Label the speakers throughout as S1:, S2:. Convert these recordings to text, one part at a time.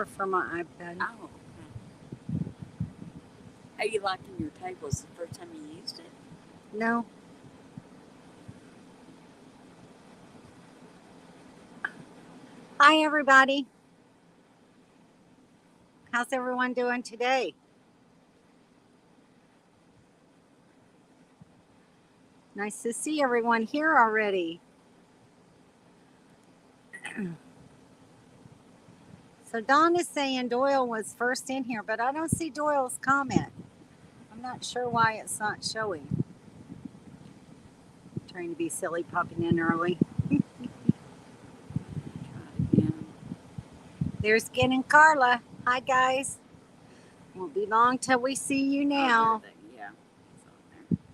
S1: for my iPad.
S2: Oh, okay. How you liking your tables? The first time you used it?
S1: No. Hi, everybody. How's everyone doing today? Nice to see everyone here already. So Don is saying Doyle was first in here, but I don't see Doyle's comment. I'm not sure why it's not showing. Trying to be silly, popping in early.
S2: Try it again.
S1: There's Gen and Carla. Hi, guys. Won't be long till we see you now.
S2: Oh, there they, yeah, it's on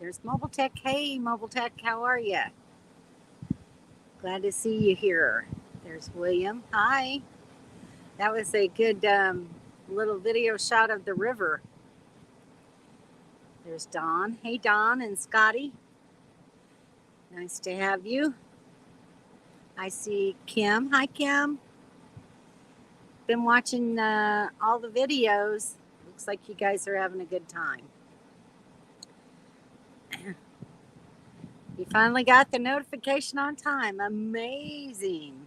S1: There's Mobile Tech. Hey, Mobile Tech, how are you? Glad to see you here. There's William. Hi. That was a good little video shot of the river. There's Don. Hey, Don and Scotty. Nice to have you. I see Kim. Hi, Kim. Been watching all the videos. Looks like you guys are having a good time. You finally got the notification on time. Amazing.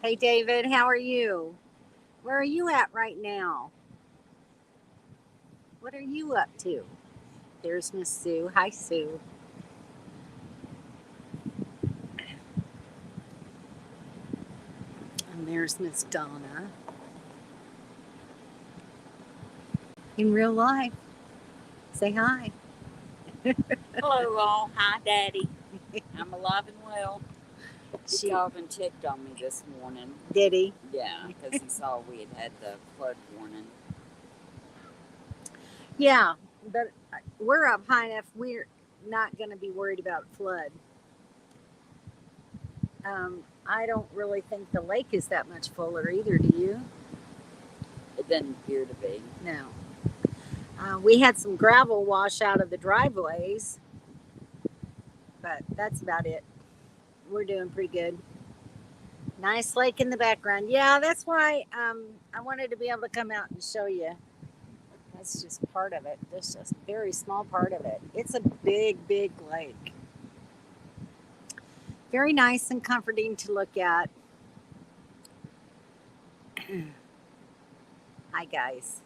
S1: Hey, David, how are you? Where are you at right now? What are you up to? There's Miss Sue. Hi, Sue. And there's Miss Donna. In real life. Say hi.
S2: Hello, all. Hi, Daddy. I'm alive and well.
S1: She
S2: Calvin checked on me this morning.
S1: did he?
S2: Yeah, because he saw we had the flood warning.
S1: Yeah, but we're up high enough. We're not going to be worried about flood. I don't really think the lake is that much fuller either. Do you?
S2: It doesn't appear to be.
S1: No. We had some gravel wash out of the driveways, but that's about it. We're doing pretty good. Nice lake in the background. Yeah, that's why I wanted to be able to come out and show you. That's just part of it. That's just a very small part of it. It's a big, big lake. Very nice and comforting to look at. Hi, guys.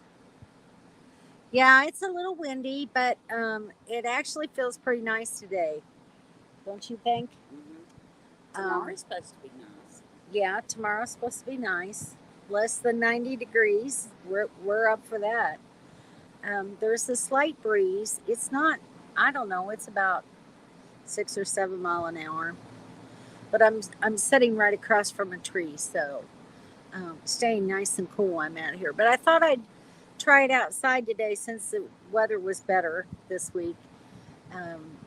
S1: Yeah, it's a little windy, but it actually feels pretty nice today. Don't you think?
S2: Tomorrow's supposed to be nice.
S1: Yeah, tomorrow's supposed to be nice. Less than 90 degrees. We're up for that. There's a slight breeze. It's not, I don't know, it's about 6 or 7 miles an hour. But I'm sitting right across from a tree, so staying nice and cool. I'm out here. But I thought I'd try it outside today since the weather was better this week um,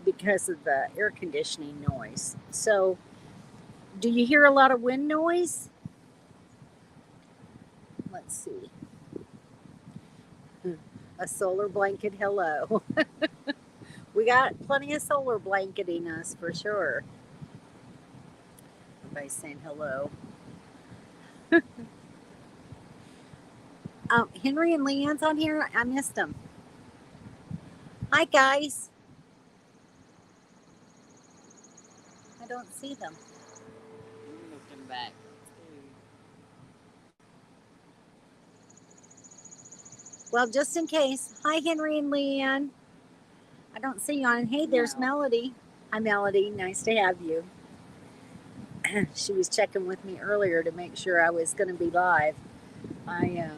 S1: because of the air conditioning noise. So, do you hear a lot of wind noise? Let's see. A solar blanket, hello. We got plenty of solar blanketing us for sure. Everybody's saying hello. Henry and Leanne's on here. I missed them. Hi, guys. I don't see them.
S2: I'm looking back too.
S1: Well, just in case. Hi, Henry and Leanne. I don't see you on. Hey, there's
S2: No.
S1: Melody. Hi, Melody. Nice to have you. She was checking with me earlier to make sure I was going to be live. I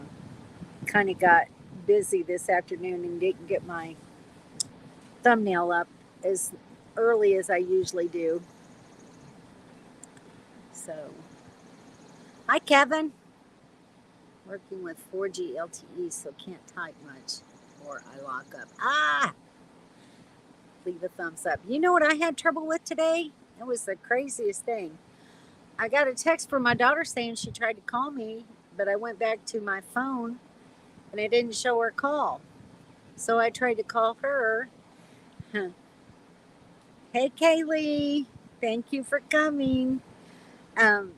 S1: kind of got busy this afternoon and didn't get my thumbnail up as early as I usually do. So, hi, Kevin. Working with 4G LTE, so can't type much or I lock up. Ah! Leave a thumbs up. You know what I had trouble with today? It was the craziest thing. I got a text from my daughter saying she tried to call me, but I went back to my phone and it didn't show her call. So I tried to call her. Hey, Kaylee. Thank you for coming. Um,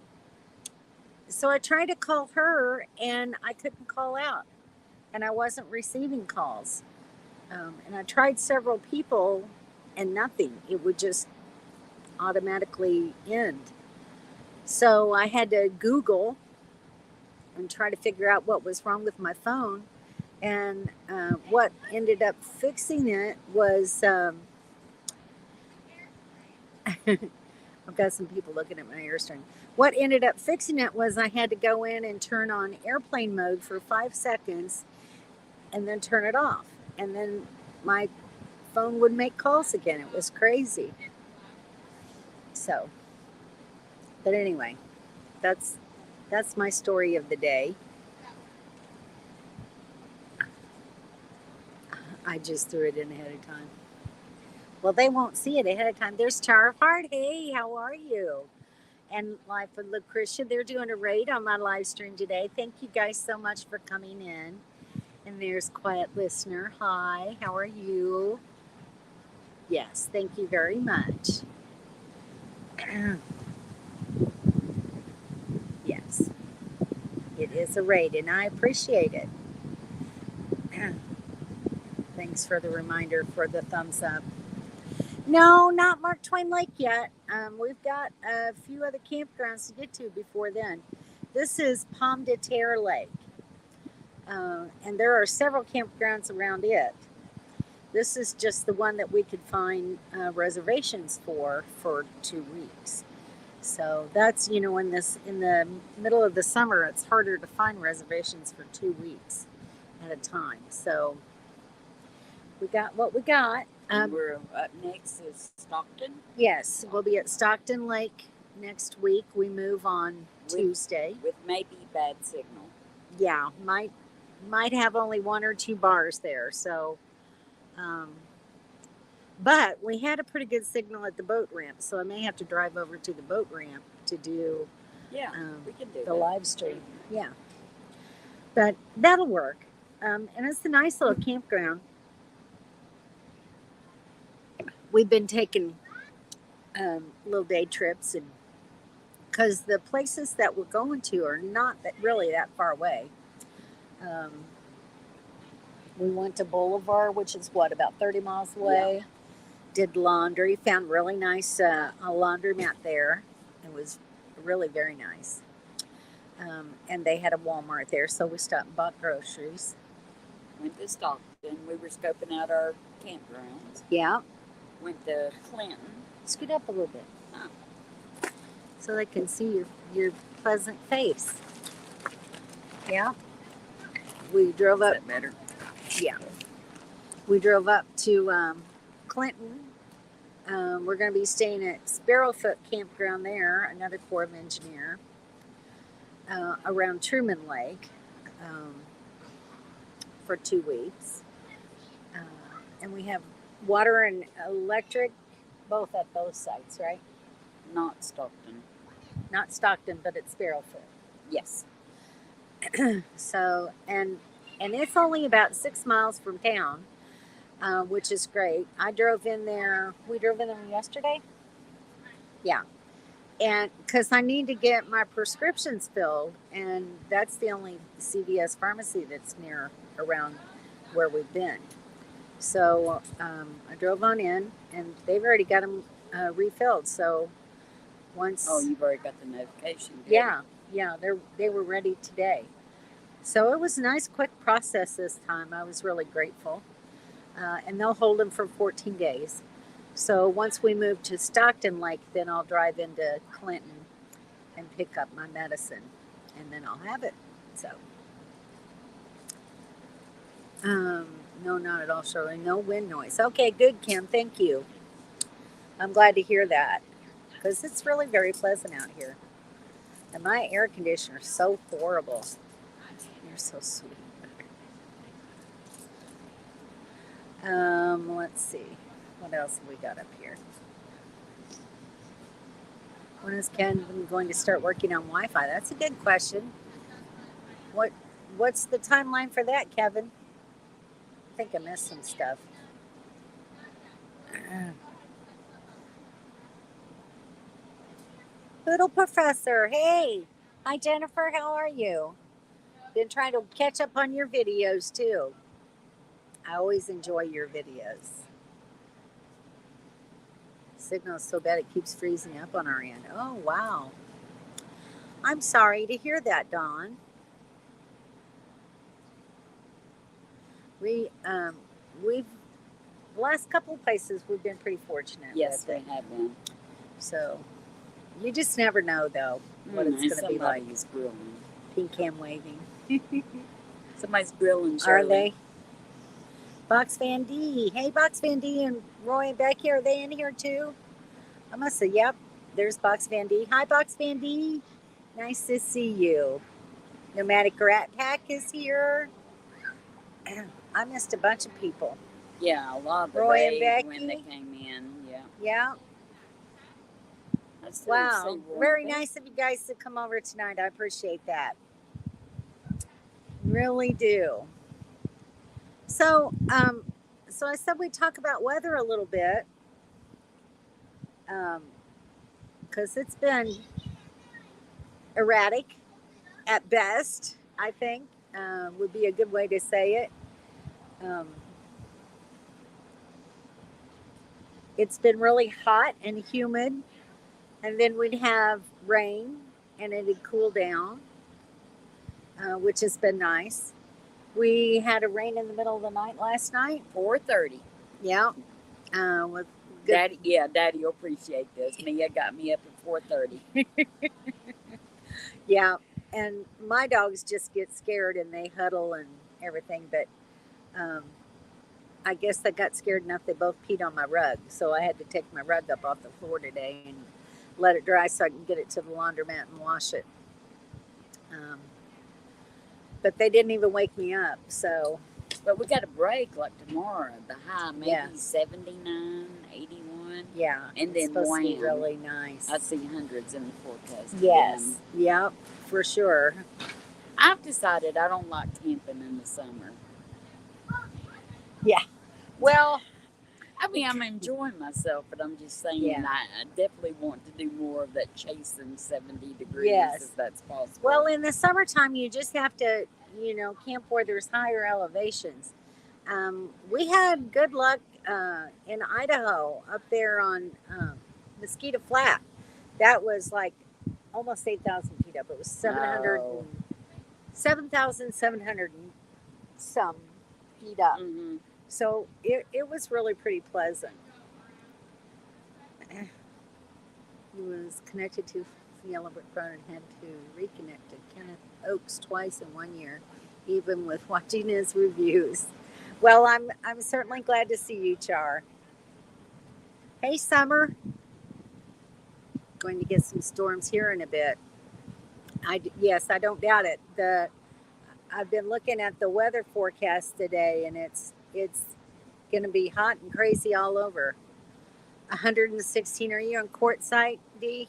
S1: so I tried to call her and I couldn't call out, and I wasn't receiving calls. And I tried several people and nothing. It would just automatically end. So I had to Google and try to figure out what was wrong with my phone. And what ended up fixing it was I've got some people looking at my Airstream. What ended up fixing it was I had to go in and turn on airplane mode for 5 seconds and then turn it off. And then my phone would make calls again. It was crazy. So, but anyway, that's that's my story of the day. I just threw it in ahead of time. Well, they won't see it ahead of time. There's Tara of Heart. Hey, how are you? And Life with Lucretia, they're doing a raid on my live stream today. Thank you guys so much for coming in. And there's Quiet Listener. Hi, how are you? Yes, thank you very much. Yes, it is a raid, and I appreciate it. Thanks for the reminder for the thumbs up. No, not Mark Twain Lake yet. We've got a few other campgrounds to get to before then. This is Pomme de Terre Lake, and there are several campgrounds around it. This is just the one that we could find reservations for 2 weeks. So that's in the middle of the summer, it's harder to find reservations for 2 weeks at a time. So we got what we got.
S2: We're up next is Stockton.
S1: Yes, we'll be at Stockton Lake next week. We move on Tuesday.
S2: With maybe bad signal.
S1: Yeah, might have only one or two bars there. So, but we had a pretty good signal at the boat ramp, so I may have to drive over to the boat ramp to do
S2: we can do
S1: the live stream. Yeah, but that'll work. And it's a nice little campground. We've been taking little day trips, and because the places that we're going to are not really that far away. We went to Boulevard, which is about 30 miles away. Yeah. Did laundry, found really nice a laundromat there. It was really very nice. And they had a Walmart there, so we stopped and bought groceries.
S2: Went to Stockton. We were scoping out our campgrounds.
S1: Yeah.
S2: Went to Clinton.
S1: Scoot up a little bit. So they can see your pleasant face. Yeah. We drove up.
S2: Is that better?
S1: Yeah. We drove up to Clinton. We're going to be staying at Sparrowfoot Campground there, another Corps of Engineer, around Truman Lake for 2 weeks. And we have water and electric both at both sites, right?
S2: Not Stockton.
S1: Not Stockton, but at Sparrowfoot.
S2: Yes.
S1: So, and it's only about 6 miles from town, which is great. We drove in there yesterday. Yeah. And because I need to get my prescriptions filled, and that's the only CVS pharmacy that's near around where we've been. So I drove on in, and they've already got them refilled. So once.
S2: Oh, you've already got the notification.
S1: Yeah, they were ready today. So it was a nice, quick process this time. I was really grateful. And they'll hold them for 14 days. So once we move to Stockton Lake, then I'll drive into Clinton and pick up my medicine, and then I'll have it. So, no, not at all, Shirley. No wind noise. Okay, good, Kim. Thank you. I'm glad to hear that, because it's really very pleasant out here. And my air conditioner is so horrible. You're so sweet. Let's see. What else have we got up here? When is Ken going to start working on Wi-Fi? That's a good question. What's the timeline for that, Kevin? I think I missed some stuff. Poodle Professor. Hey. Hi, Jennifer. How are you? Been trying to catch up on your videos too. I always enjoy your videos. Signal's so bad it keeps freezing up on our end. Oh, wow. I'm sorry to hear that, Dawn. We we've the last couple of places we've been pretty fortunate.
S2: Yes,
S1: with
S2: we
S1: it.
S2: have been.
S1: So you just never know though what it's going to be like.
S2: Somebody's grilling.
S1: Pink cam waving.
S2: Somebody's grilling,
S1: Are
S2: Shirley.
S1: they? Box Van D. Hey, Box Van D and Roy and Becky, are they in here too? I must say, yep. There's Box Van D. Hi, Box Van D. Nice to see you. Nomadic Rat Pack is here. I missed a bunch of people.
S2: Yeah, a lot of
S1: Roy and Becky.
S2: when they came in. Yeah.
S1: Yeah.
S2: I still
S1: Wow.
S2: see Roy
S1: Very
S2: and Becky.
S1: nice of you guys to come over tonight. I appreciate that. Really do. So I said we'd talk about weather a little bit. Because it's been erratic at best, I think, would be a good way to say it. It's been really hot and humid, and then we'd have rain, and it'd cool down, which has been nice. We had a rain in the middle of the night last night.
S2: 4:30.
S1: Yeah, with good.
S2: Daddy will appreciate this. Mia got me up at 4:30.
S1: Yeah, and my dogs just get scared and they huddle and everything, but I guess they got scared enough they both peed on my rug, so I had to take my rug up off the floor today and let it dry so I can get it to the laundromat and wash it. But they didn't even wake me up, so.
S2: But we got a break like tomorrow. The high maybe
S1: Yeah.
S2: 79, 81.
S1: Yeah,
S2: And
S1: it's
S2: then
S1: supposed to be
S2: wham.
S1: really nice.
S2: I see hundreds in the forecast.
S1: Yes, yep, for sure.
S2: I've decided I don't like camping in the summer.
S1: Yeah. Well,
S2: I mean, I'm enjoying myself, but I'm just saying
S1: Yeah.
S2: I definitely want to do more of that chasing 70 degrees
S1: Yes.
S2: if that's possible.
S1: well, in the summertime, you just have to, camp where there's higher elevations. We had good luck in Idaho up there on Mosquito Flat. That was like almost 8,000 feet up. It was 700,
S2: Oh.
S1: 7,700 and some feet up.
S2: Mhm.
S1: So it was really pretty pleasant. He was connected to Yellow Brick Road and had to reconnect to Kenneth Oaks twice in 1 year, even with watching his reviews. Well, I'm certainly glad to see you, Char. Hey, Summer. Going to get some storms here in a bit. Yes, I don't doubt it. I've been looking at the weather forecast today, and it's going to be hot and crazy all over. 116. Are you on Quartzsite, D?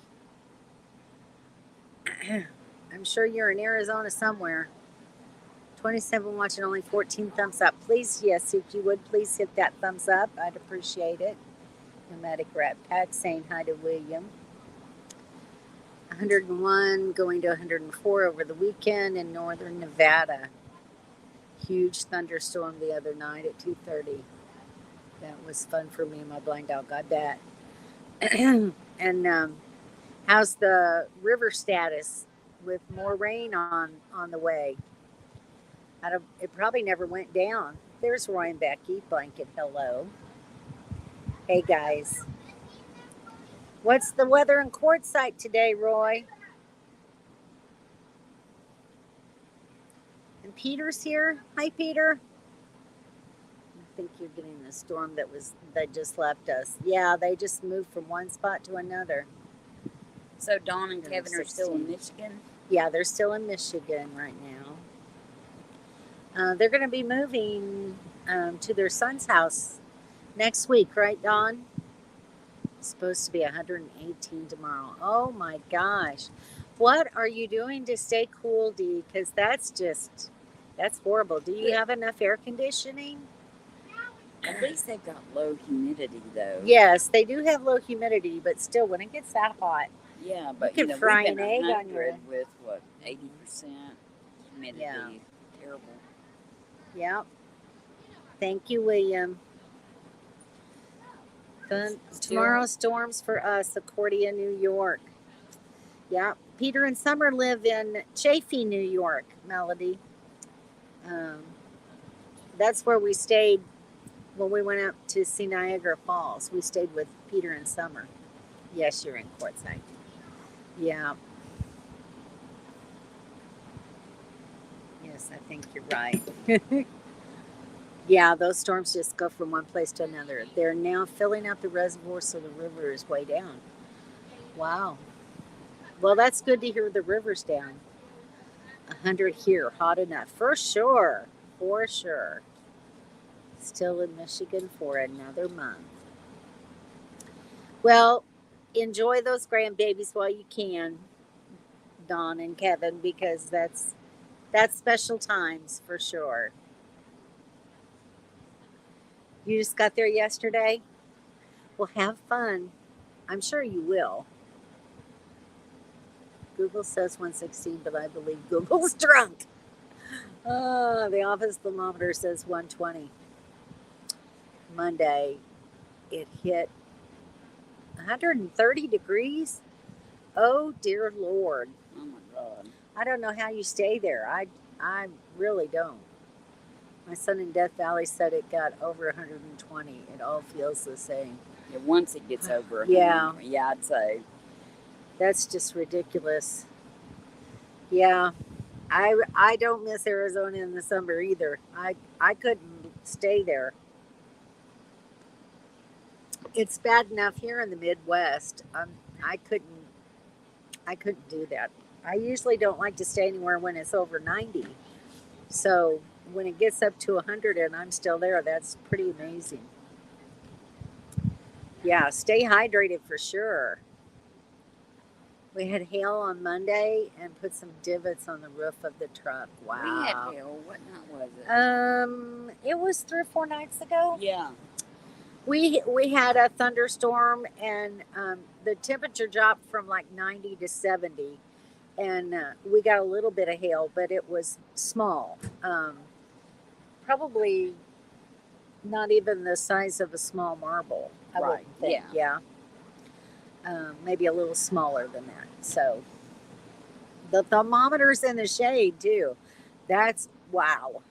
S1: I'm sure you're in Arizona somewhere. 27 watching, only 14 thumbs up. Please, yes, if you would, please hit that thumbs up. I'd appreciate it. Nomadic Rat Pack saying hi to William. 101 going to 104 over the weekend in northern Nevada. Huge thunderstorm the other night at 2:30. That was fun for me and my blind dog. I bet. And how's the river status with more rain on the way? It probably never went down. There's Roy and Becky. Blanket, hello. Hey, guys. What's the weather in Quartzsite today, Roy? And Peter's here. Hi, Peter. I think you're getting the storm that just left us. Yeah, they just moved from one spot to another.
S2: So Dawn and Kevin are still in Michigan?
S1: Yeah, they're still in Michigan right now. They're going to be moving to their son's house next week, right, Dawn? It's supposed to be 118 tomorrow. Oh my gosh. What are you doing to stay cool, Dee? Because that's horrible. Do you have enough air conditioning?
S2: At least they've got low humidity though.
S1: Yes, they do have low humidity, but still, when it gets that hot,
S2: Yeah, but
S1: can
S2: we've
S1: fry
S2: been
S1: an egg on
S2: 100
S1: your.
S2: with what 80% humidity.
S1: Yeah.
S2: Terrible.
S1: Yeah. Thank you, William. Tomorrow storms for us, Accordia, New York. Yeah. Peter and Summer live in Chaffee, New York, Melody. Um, that's where we stayed when we went up to see Niagara Falls. We stayed with Peter and Summer. Yes, you're in Quartzsite. Yeah. Yes, I think you're right. Yeah, those storms just go from one place to another. They're now filling up the reservoir so the river is way down. Wow. Well, that's good to hear the river's down. 100 here, hot enough. For sure. For sure. Still in Michigan for another month. Well, enjoy those grandbabies while you can, Don and Kevin, because that's special times for sure. You just got there yesterday? Well, have fun. I'm sure you will. Google says 116, but I believe Google's drunk. The office thermometer says 120. Monday, it hit 130 degrees. Oh, dear Lord.
S2: Oh my God.
S1: I don't know how you stay there. I really don't. My son in Death Valley said it got over 120. It all feels the same.
S2: Yeah, once it gets over,
S1: Yeah.
S2: Yeah, I'd say.
S1: That's just ridiculous. Yeah. I don't miss Arizona in the summer either. I couldn't stay there. It's bad enough here in the Midwest. I couldn't I couldn't do that. I usually don't like to stay anywhere when it's over 90. So when it gets up to 100 and I'm still there, that's pretty amazing. Yeah, stay hydrated for sure. We had hail on Monday and put some divots on the roof of the truck. Wow.
S2: We had hail. What night was it?
S1: It was 3 or 4 nights ago.
S2: Yeah.
S1: We had a thunderstorm and the temperature dropped from like 90 to 70, and we got a little bit of hail, but it was small. Probably not even the size of a small marble. I
S2: Right.
S1: wouldn't think. Yeah. Maybe a little smaller than that. So the thermometer's in the shade too. That's wow.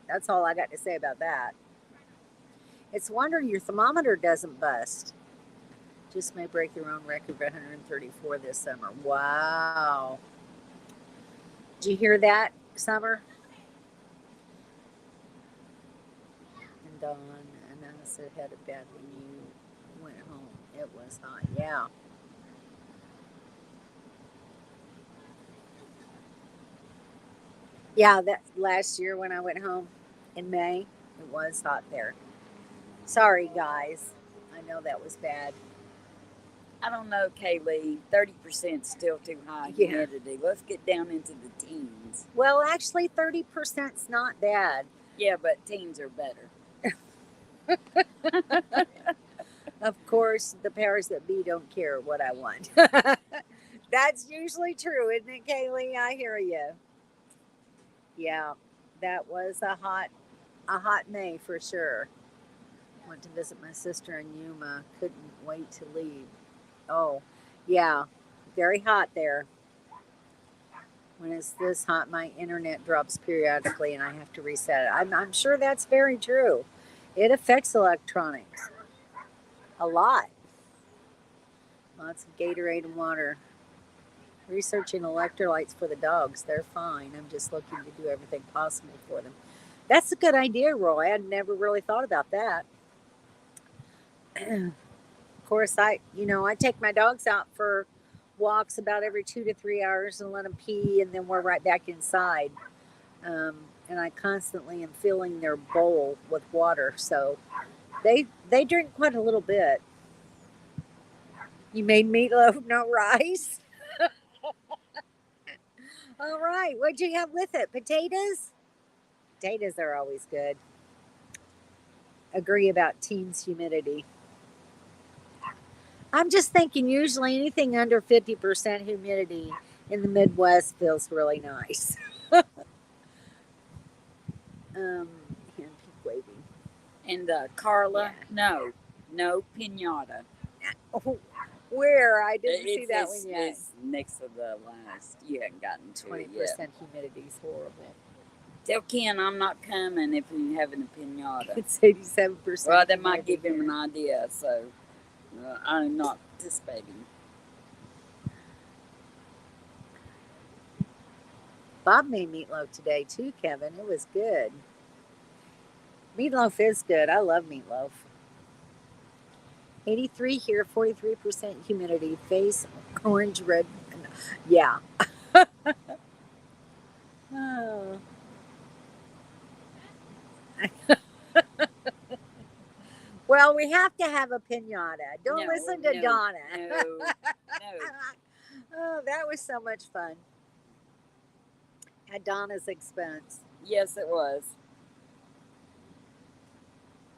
S1: That's all I got to say about that. It's a wonder your thermometer doesn't bust. Just may break their own record of 134 this summer. Wow. Did you hear that, Summer? And Dawn and I said had it bad when you went home. It was hot. Yeah. Yeah, that last year when I went home in May, it was hot there. Sorry, guys. I know that was bad.
S2: I don't know, Kaylee. 30% still too high
S1: Yeah.
S2: humidity. Let's get down into the teens.
S1: Well, actually, 30%'s not bad.
S2: Yeah, but teens are better.
S1: Of course, the powers that be don't care what I want. That's usually true, isn't it, Kaylee? I hear you. Yeah, that was a hot May for sure. Went to visit my sister in Yuma. Couldn't wait to leave. Oh, yeah, very hot there. When it's this hot, my internet drops periodically and I have to reset it. I'm sure that's very true. It affects electronics a lot. Lots of Gatorade and water. Researching electrolytes for the dogs. They're fine. I'm just looking to do everything possible for them. That's a good idea, Roy. I'd never really thought about that. Of course, I take my dogs out for walks about every 2 to 3 hours and let them pee, and then we're right back inside. And I constantly am filling their bowl with water, so they drink quite a little bit. You made meatloaf, no rice. All right, what'd you have with it? Potatoes? Potatoes are always good. agree about teens humidity. I'm just thinking usually anything under 50% humidity in the Midwest feels really nice. Um, hand keep waving.
S2: And Carla,
S1: Yeah.
S2: no pinata.
S1: Oh, where? I didn't see that one yet.
S2: It's next to the last. You haven't gotten to it
S1: 20%
S2: yet.
S1: humidity is horrible.
S2: Tell Ken I'm not coming if he's having a pinata.
S1: It's 87%.
S2: Well, that might
S1: humidity
S2: give him
S1: here.
S2: an idea, so I'm not participating.
S1: Bob made meatloaf today too, Kevin. It was good. Meatloaf is good. I love meatloaf. 83 here, 43% humidity. Face orange, red. Yeah. Oh. Well, we have to have a pinata. Don't listen to Donna.
S2: No.
S1: Oh, that was so much fun. At Donna's expense.
S2: Yes, it was.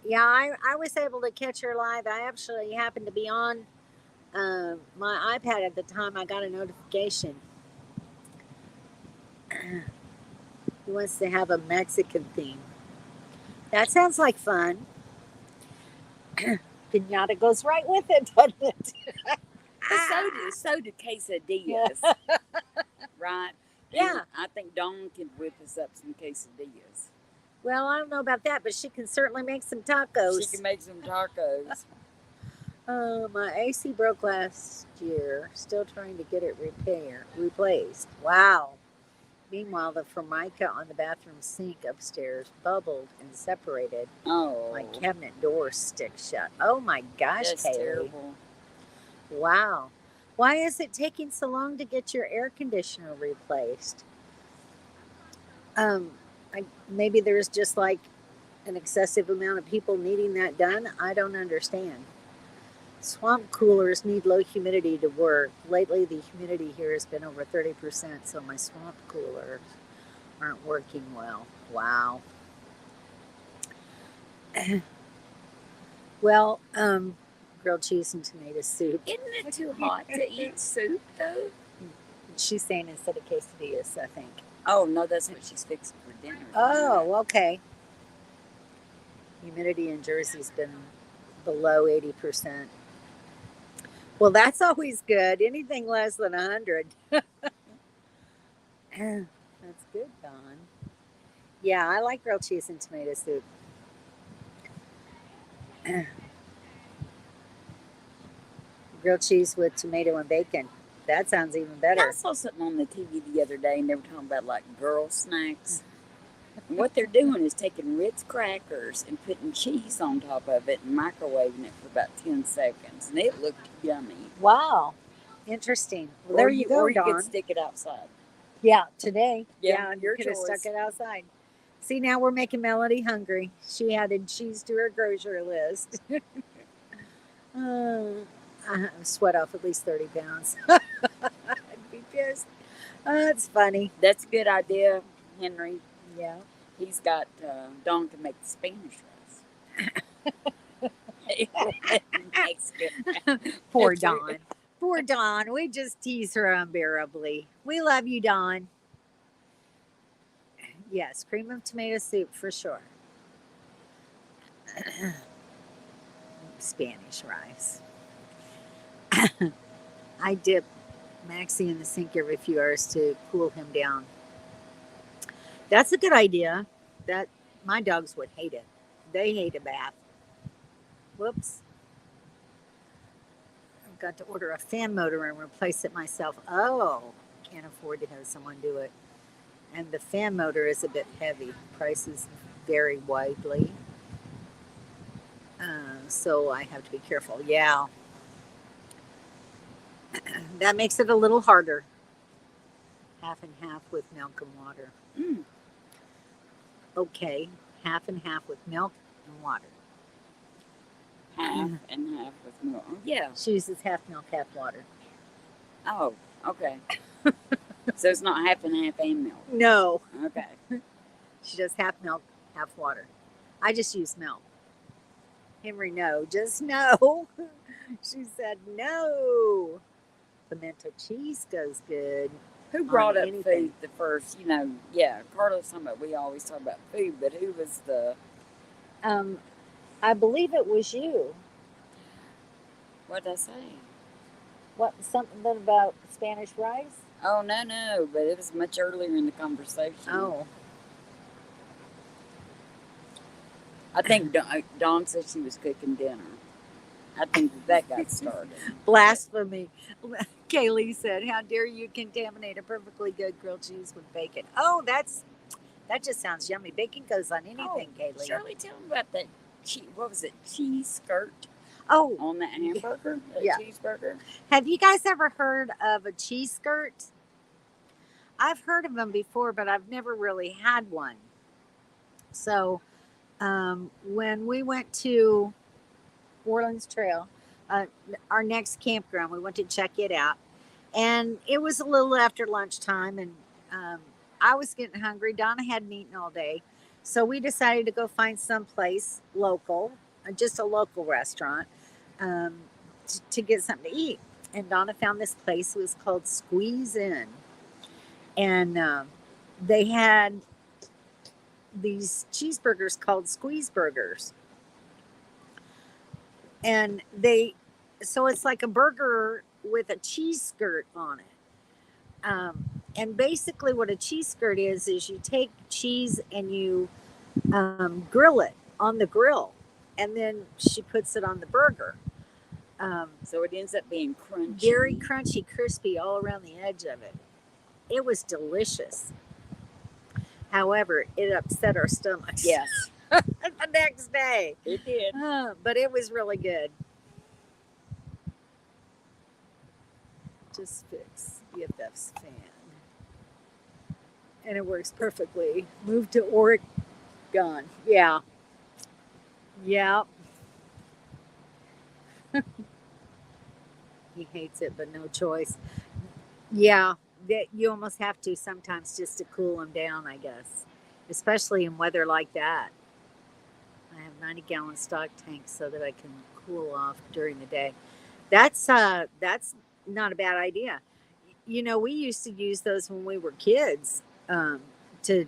S1: Yeah, I was able to catch her live. I actually happened to be on my iPad at the time. I got a notification. He wants to have a Mexican theme. That sounds like fun. Pinata goes right with it, doesn't it?
S2: But so do quesadillas, right?
S1: Yeah.
S2: And I think Dawn can whip us up some quesadillas.
S1: Well, I don't know about that, but she can certainly make some tacos.
S2: She can make some tacos.
S1: My AC broke last year. Still trying to get it replaced. Wow. Meanwhile, the formica on the bathroom sink upstairs bubbled and separated.
S2: Oh.
S1: My cabinet door sticks shut. Oh my gosh,
S2: That's
S1: Kaylee.
S2: terrible.
S1: Wow. Why is it taking so long to get your air conditioner replaced? Maybe there's just like an excessive amount of people needing that done. I don't understand. Swamp coolers need low humidity to work. Lately, the humidity here has been over 30%, so my swamp coolers aren't working well. Wow. Well, grilled cheese and tomato soup.
S2: Isn't it too hot to eat soup, though?
S1: She's saying instead of quesadillas, I think.
S2: Oh, no, that's what she's fixing for dinner.
S1: Oh, okay. Humidity in Jersey's been below 80%. Well, that's always good. Anything less than 100. That's good, Don. Yeah, I like grilled cheese and tomato soup. Grilled cheese with tomato and bacon. That sounds even better.
S2: I saw something on the TV the other day, and they were talking about like girl snacks. And what they're doing is taking Ritz crackers and putting cheese on top of it and microwaving it for about 10 seconds. And it looked yummy.
S1: Wow. Interesting. Well, there you go,
S2: or you
S1: Dawn.
S2: could stick it outside.
S1: Yeah, today.
S2: Yeah,
S1: you
S2: your
S1: could have
S2: choice.
S1: stuck it outside. See, now we're making Melody hungry. She added cheese to her grocery list. I sweat off at least 30 pounds. I'd be pissed. That's funny.
S2: That's a good idea, Henry.
S1: Yeah.
S2: He's got Dawn to make the Spanish rice.
S1: Poor Dawn. Poor Dawn. We just tease her unbearably. We love you, Dawn. Yes, cream of tomato soup for sure. Spanish rice. I dip Maxie in the sink every few hours to cool him down. That's a good idea. That my dogs would hate it. They hate a bath. Whoops. I've got to order a fan motor and replace it myself. Oh, can't afford to have someone do it. And the fan motor is a bit heavy. Prices vary widely. So I have to be careful. Yeah. That makes it a little harder. Half and half with milk and water. Okay, half and half with milk and water.
S2: Half and half with milk. Yeah.
S1: She uses half milk, half water.
S2: Oh, okay. So it's not half and half and milk.
S1: No.
S2: Okay.
S1: She does half milk, half water. I just use milk. Henry, no, just no. She said no. Pimento cheese goes good
S2: Who
S1: on
S2: brought up
S1: anything.
S2: food the first? Yeah, Carlos talking about we always talk about food, but who was the
S1: Um, I believe it was you.
S2: what did I say?
S1: What something about Spanish rice?
S2: Oh no, but it was much earlier in the conversation.
S1: Oh,
S2: I think Dawn said she was cooking dinner. I think that got started.
S1: blasphemy. Kaylee said, "How dare you contaminate a perfectly good grilled cheese with bacon?" Oh, that just sounds yummy. Bacon goes on anything, Kaylee.
S2: Shirley, tell me about that. What was it? Cheese skirt
S1: Oh,
S2: on that hamburger, that
S1: yeah.
S2: cheeseburger.
S1: Have you guys ever heard of a cheese skirt? I've heard of them before, but I've never really had one. So, when we went to Orleans Trail, uh, our next campground, we went to check it out, and it was a little after lunchtime, and um, I was getting hungry. Donna hadn't eaten all day, so we decided to go find some place local, just a local restaurant, um, to get something to eat. And Donna found this place. It was called Squeeze In, and they had these cheeseburgers called squeeze burgers, and so it's like a burger with a cheese skirt on it. And basically, what a cheese skirt is you take cheese and you grill it on the grill, and then she puts it on the burger.
S2: So it ends up being crunchy.
S1: Very crunchy, crispy all around the edge of it. It was delicious. However, it upset our stomachs.
S2: Yes,
S1: The next day.
S2: it did.
S1: But it was really good. Just fix BFF's fan. And it works perfectly. Move to Oregon. Yeah. Yeah. He hates it, but no choice. Yeah. You almost have to sometimes just to cool him down, I guess. Especially in weather like that. I have 90-gallon stock tanks so that I can cool off during the day. That's not a bad idea. You know, we used to use those when we were kids, to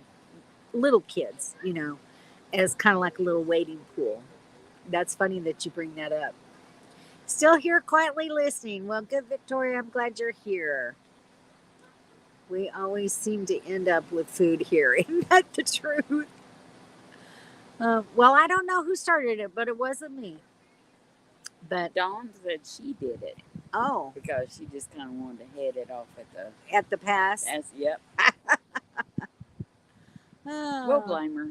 S1: little kids, as kind of like a little wading pool. That's funny that you bring that up. Still here quietly listening. Well, good, Victoria. I'm glad you're here. We always seem to end up with food here. Isn't that the truth? Well, I don't know who started it, but it wasn't me. But
S2: Dawn said she did it
S1: oh,
S2: because she just kind of wanted to head it off at
S1: at the pass.
S2: Yep.
S1: Oh,
S2: We'll blame her.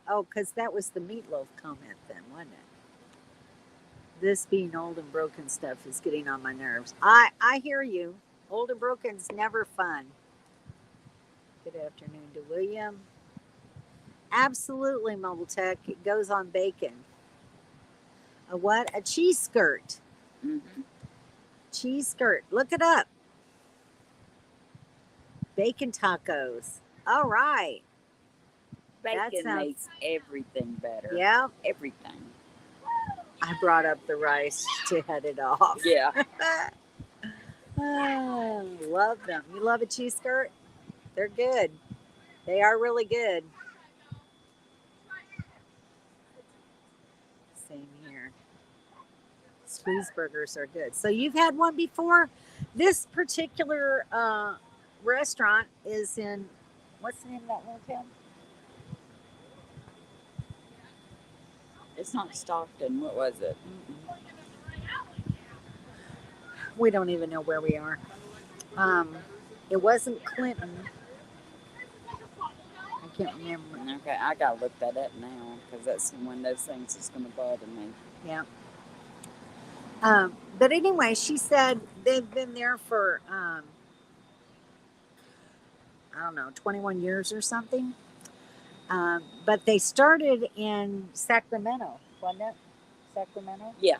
S1: oh, because that was the meatloaf comment then, wasn't it? This being old and broken stuff is getting on my nerves. I hear you. Old and broken's never fun. Good afternoon to William. Absolutely, Mobile Tech. It goes on bacon. A what? A cheese skirt.
S2: Mm-hmm.
S1: Cheese skirt. Look it up. Bacon tacos. All right.
S2: Bacon
S1: sounds-
S2: makes everything better.
S1: Yeah.
S2: Everything.
S1: I brought up the rice to head it off.
S2: Yeah.
S1: Oh, love them. You love a cheese skirt? They're good. They are really good. Same here. Squeeze burgers are good. So you've had one before? This particular restaurant is in, what's the name of that little town?
S2: It's not Stockton. What was it?
S1: We don't even know where we are. It wasn't Clinton. I can't remember.
S2: Okay, I gotta look that up now because that's one of those things that's gonna bother me.
S1: Yeah. But anyway, she said they've been there for, I don't know, 21 years or something. But they started in Sacramento, wasn't it? Sacramento?
S2: Yeah.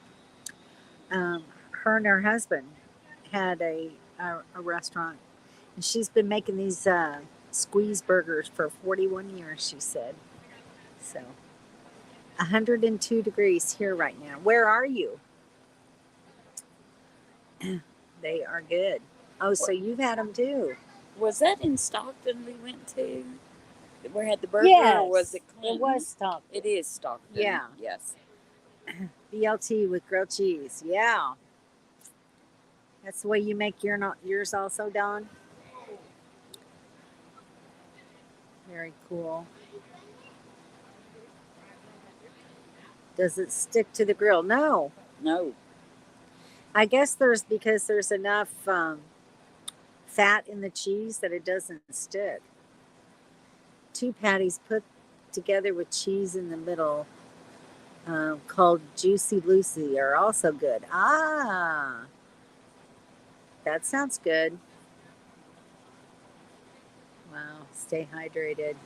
S1: Her and her husband had a restaurant, and she's been making these squeeze burgers for 41 years, she said. So 102 degrees here right now. Where are you? They are good. Oh, so
S2: What,
S1: you've had them too.
S2: was that in Stockton we went to? Where had the burger, or was
S1: Yes,
S2: it
S1: it
S2: Clinton?
S1: was Stockton.
S2: It is Stockton.
S1: Yeah,
S2: Yes.
S1: BLT with grilled cheese. Yeah, that's the way you make yours also, Don. Very cool. Does it stick to the grill? No.
S2: No.
S1: I guess because there's enough fat in the cheese that it doesn't stick. Two patties put together with cheese in the middle, called Juicy Lucy, are also good. Ah, that sounds good. Wow, stay hydrated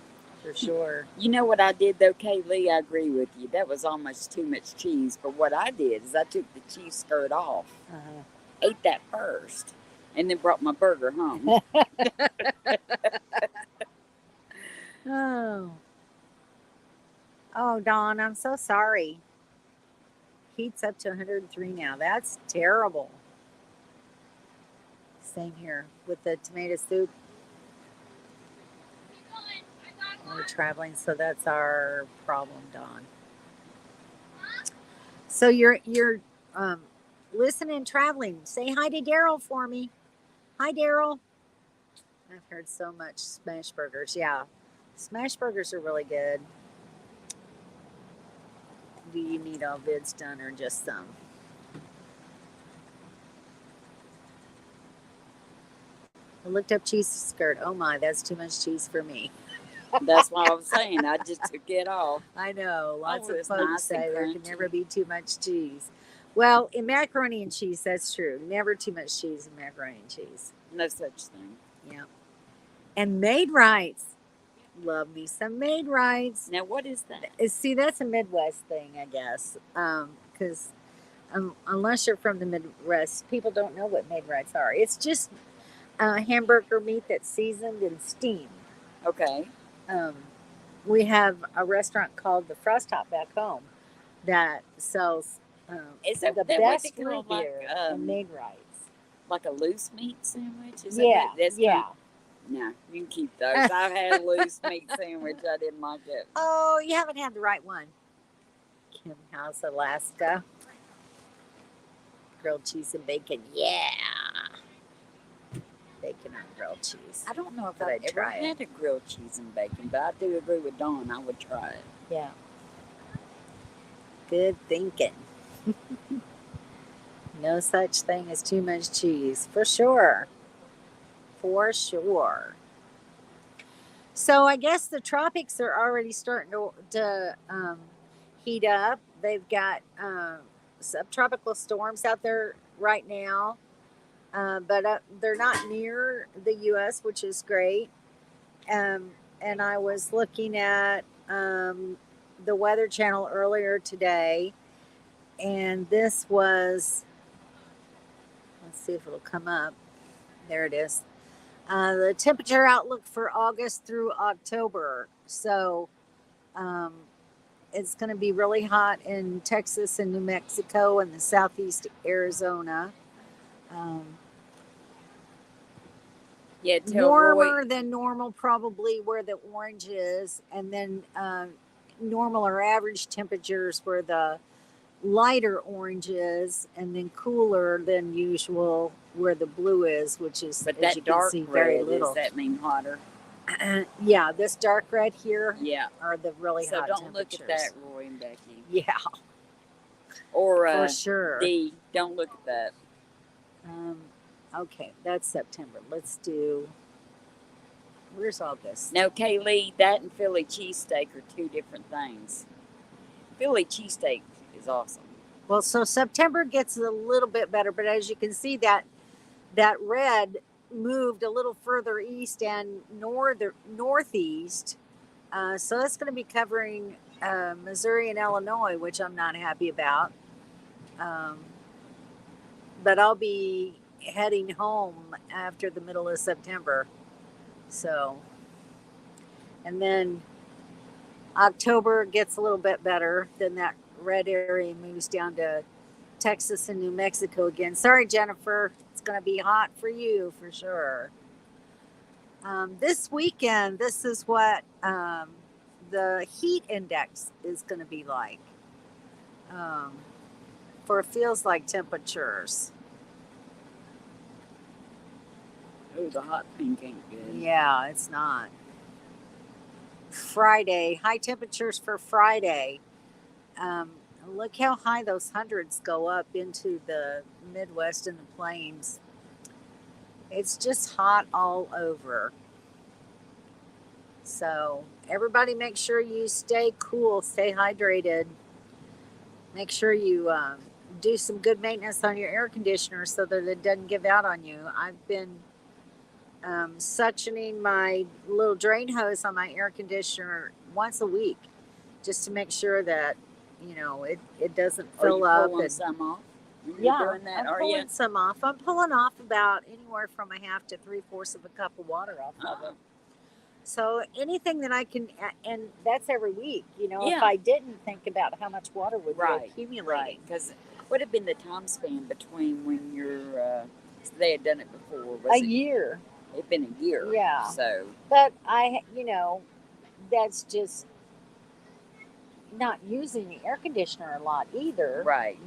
S1: for sure.
S2: You know what I did though, Kaylee? I agree with you. That was almost too much cheese. But what I did is I took the cheese skirt off,
S1: Uh-huh.
S2: ate that first, and then brought my burger home.
S1: Oh, oh, Dawn, I'm so sorry. Heat's up to 103 now. That's terrible. Same here with the tomato soup. We're traveling, so that's our problem, Dawn. So you're um, listening, traveling. Say hi to Daryl for me. Hi, Daryl. I've heard so much smash burgers. Yeah, smash burgers are really good. Do you need all vids done or just some? I looked up cheese skirt. Oh my, that's too much cheese for me.
S2: That's what I was saying. I just took it off.
S1: I know. Lots
S2: Oh,
S1: of
S2: it's
S1: folks
S2: nice and
S1: say there can never
S2: crunchy.
S1: be too much cheese. Well, in macaroni and cheese, that's true. Never too much cheese in macaroni and cheese.
S2: No such thing.
S1: Yeah. And made rights. Love me some made rights.
S2: Now, what is that?
S1: See, that's a Midwest thing, I guess. Because unless you're from the Midwest, people don't know what made rights are. It's just hamburger meat that's seasoned and steamed.
S2: Okay.
S1: Um, we have a restaurant called the Frost Top back home that sells
S2: Is that
S1: the
S2: what they
S1: best
S2: call
S1: root beer and made rights.
S2: like a loose meat sandwich? Is that what
S1: Yeah,
S2: that's kind?
S1: yeah.
S2: No, you can keep those. I've had a loose meat sandwich. I didn't like it.
S1: Oh, you haven't had the right one. Kim House, Alaska. Grilled cheese and bacon. Yeah. Bacon on grilled cheese.
S2: I don't know if
S1: But
S2: I've
S1: I'd
S2: ever
S1: try it.
S2: had a grilled cheese and bacon, but I do agree with Dawn. I would try it.
S1: Yeah. Good thinking. No such thing as too much cheese. For sure. For sure. So I guess the tropics are already starting to heat up. They've got subtropical storms out there right now, but they're not near the U.S., which is great. And I was looking at the Weather Channel earlier today, and this was, let's see if it'll come up. There it is. The temperature outlook for August through October. So um, it's going to be really hot in Texas and New Mexico and the southeast Arizona. Um,
S2: Yeah, tell Roy.
S1: Warmer than normal, probably where the orange is, and then normal or average temperatures where the lighter orange is, and then cooler than usual where the blue is, which is,
S2: But
S1: as you
S2: that
S1: can
S2: dark
S1: see, very
S2: red,
S1: little.
S2: does that mean hotter?
S1: Yeah, this dark red here
S2: Yeah.
S1: are the really
S2: So
S1: hot
S2: don't look
S1: temperatures.
S2: at that, Roy and Becky.
S1: Yeah,
S2: Or
S1: for sure.
S2: D, don't look at that.
S1: Okay, that's September. Let's do. Where's August?
S2: No, Kaylee, that and Philly cheesesteak are two different things. Philly cheesesteak is awesome.
S1: Well, so September gets a little bit better, but as you can see, that red moved a little further east and northeast. So that's going to be covering Missouri and Illinois, which I'm not happy about. Um, but I'll be heading home after the middle of September. So, and then October gets a little bit better. Then that red area moves down to Texas and New Mexico again. Sorry, Jennifer. It's going to be hot for you for sure. This weekend, this is what the heat index is going to be like um, for feels like temperatures.
S2: Oh, the hot pink ain't good.
S1: Yeah, it's not. Friday, high temperatures for Friday. Um, Look how high those hundreds go up into the Midwest and the plains. It's just hot all over. So, everybody make sure you stay cool, stay hydrated. Make sure you do some good maintenance on your air conditioner so that it doesn't give out on you. I've been suctioning my little drain hose on my air conditioner once a week just to make sure that it doesn't fill
S2: Are you
S1: up
S2: pulling
S1: and
S2: some off? When
S1: yeah,
S2: you're doing that,
S1: I'm
S2: are
S1: pulling
S2: you?
S1: some off. I'm pulling off about anywhere from a half to 3/4 of a cup of water off of it. So anything that I can, and that's every week. If
S2: Yeah.
S1: I didn't think about how much water would be
S2: Right.
S1: accumulating.
S2: Because what had been the time span between when they had done it before?
S1: A year.
S2: It'd been a year.
S1: Yeah.
S2: So.
S1: But that's just not using the air conditioner a lot either.
S2: Right.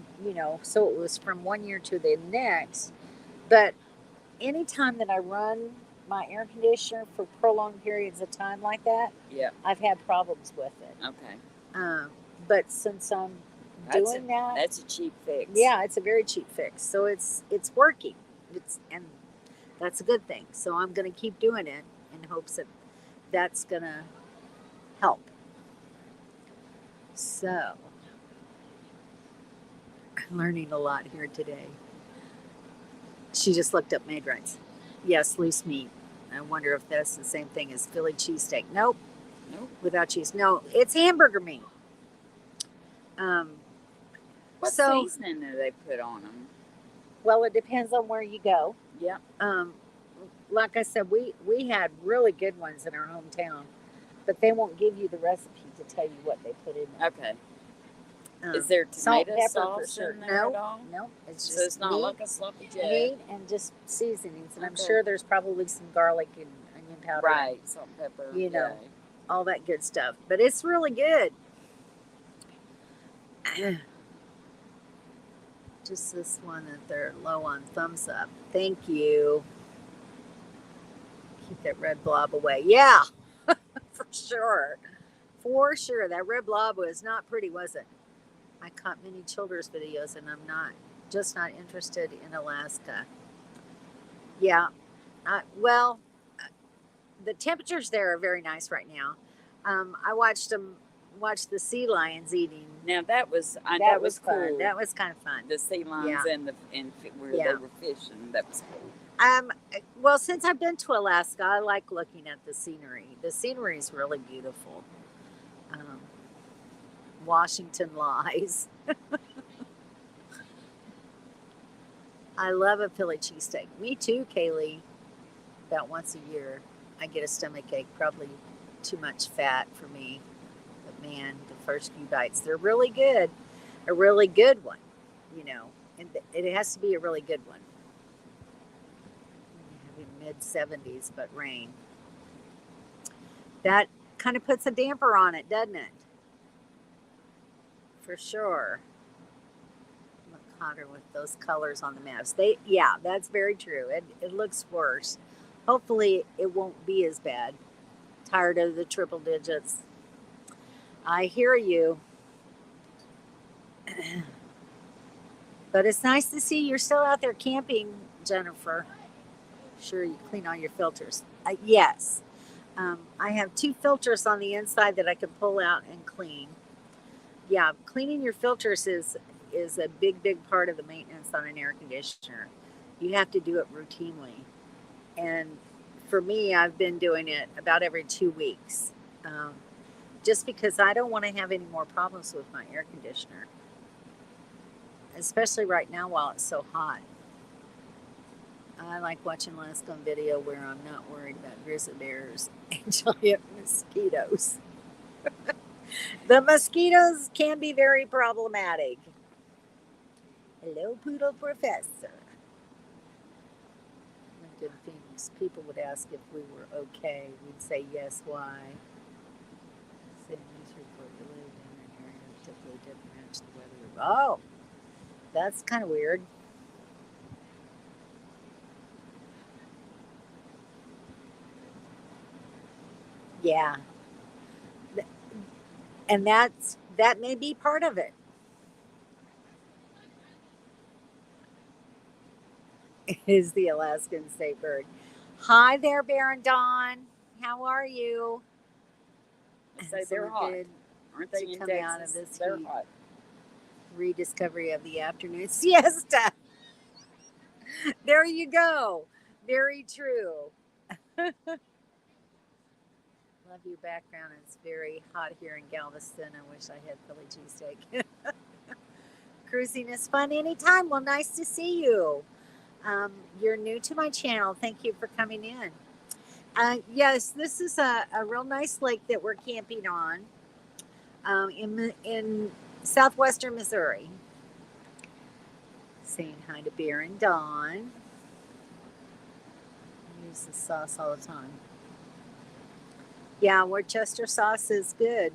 S1: So it was from one year to the next. But anytime that I run my air conditioner for prolonged periods of time like that,
S2: Yeah.
S1: I've had problems with it.
S2: Okay.
S1: But since I'm doing that,
S2: that's a cheap fix.
S1: yeah, it's a very cheap fix. So it's working. And that's a good thing. So I'm going to keep doing it in hopes that that's going to help. So, I'm learning a lot here today. She just looked up made rights. Yes, loose meat. I wonder if that's the same thing as Philly cheesesteak. Nope.
S2: Nope.
S1: Without cheese. No, it's hamburger meat.
S2: What seasoning do they put on them?
S1: Well, it depends on where you go.
S2: Yeah.
S1: Like I said, we had really good ones in our hometown, but they won't give you the recipe to tell you what they put in there.
S2: Okay. Is there
S1: salt,
S2: tomato
S1: pepper
S2: sauce
S1: for sure?
S2: in there at
S1: No,
S2: all?
S1: no. It's just
S2: So it's not
S1: meat,
S2: like a sloppy Joe.
S1: meat and just seasonings, and I'm
S2: Okay.
S1: sure there's probably some garlic and onion powder,
S2: Right. Salt and pepper.
S1: Yeah. All that good stuff. But it's really good. Just this one that they're low on thumbs up. Thank you. Keep that red blob away. Yeah, for sure. For sure. That red blob was not pretty, was it? I caught many Childers videos and I'm just not interested in Alaska. Yeah. Well, the temperatures there are very nice right now. I watched the sea lions eating.
S2: Now that was
S1: That was
S2: cool.
S1: fun. That was kind of fun.
S2: The sea lions
S1: Yeah.
S2: and where
S1: Yeah.
S2: they were fishing. That was cool.
S1: Well, since I've been to Alaska, I like looking at the scenery. The scenery is really beautiful. Washington lies. I love a Philly cheesesteak. Me too, Kaylee. About once a year, I get a stomach ache. Probably too much fat for me. But man, the first few bites, they're really good. A really good one, and it has to be a really good one. Mid 70s, but rain. That kind of puts a damper on it, doesn't it? For sure. Look hotter with those colors on the maps. Yeah, that's very true. It looks worse. Hopefully it won't be as bad. Tired of the triple digits. I hear you. But it's nice to see you're still out there camping, Jennifer. Sure, you clean all your filters. Yes. I have 2 filters on the inside that I can pull out and clean. Yeah, cleaning your filters is a big part of the maintenance on an air conditioner. You have to do it routinely. And for me, I've been doing it about every 2 weeks. Just because I don't want to have any more problems with my air conditioner. Especially right now while it's so hot. I like watching last on video where I'm not worried about grizzly bears and giant mosquitoes. The mosquitoes can be very problematic. Hello, Poodle Professor. Lived in Phoenix. People would ask if we were okay. We'd say yes, why? Same news report. You lived in an area that typically didn't match the weather. Oh, that's kind of weird. Yeah. And that may be part of it. Is the Alaskan state bird. Hi there, Baron Don. How are you?
S2: They say
S1: So
S2: they're
S1: we're
S2: hot.
S1: good
S2: Aren't they
S1: to
S2: in
S1: come out of
S2: Texas?
S1: this
S2: They're
S1: heat.
S2: hot.
S1: Rediscovery of the afternoon siesta. There you go. Very true. Love your background. It's very hot here in Galveston. I wish I had Philly cheesesteak. Cruising is fun anytime. Well, nice to see you. You're new to my channel. Thank you for coming in. Yes, this is a real nice lake that we're camping on in southwestern Missouri. Saying hi to Bear and Dawn. I use this sauce all the time. Yeah, Worcester sauce is good.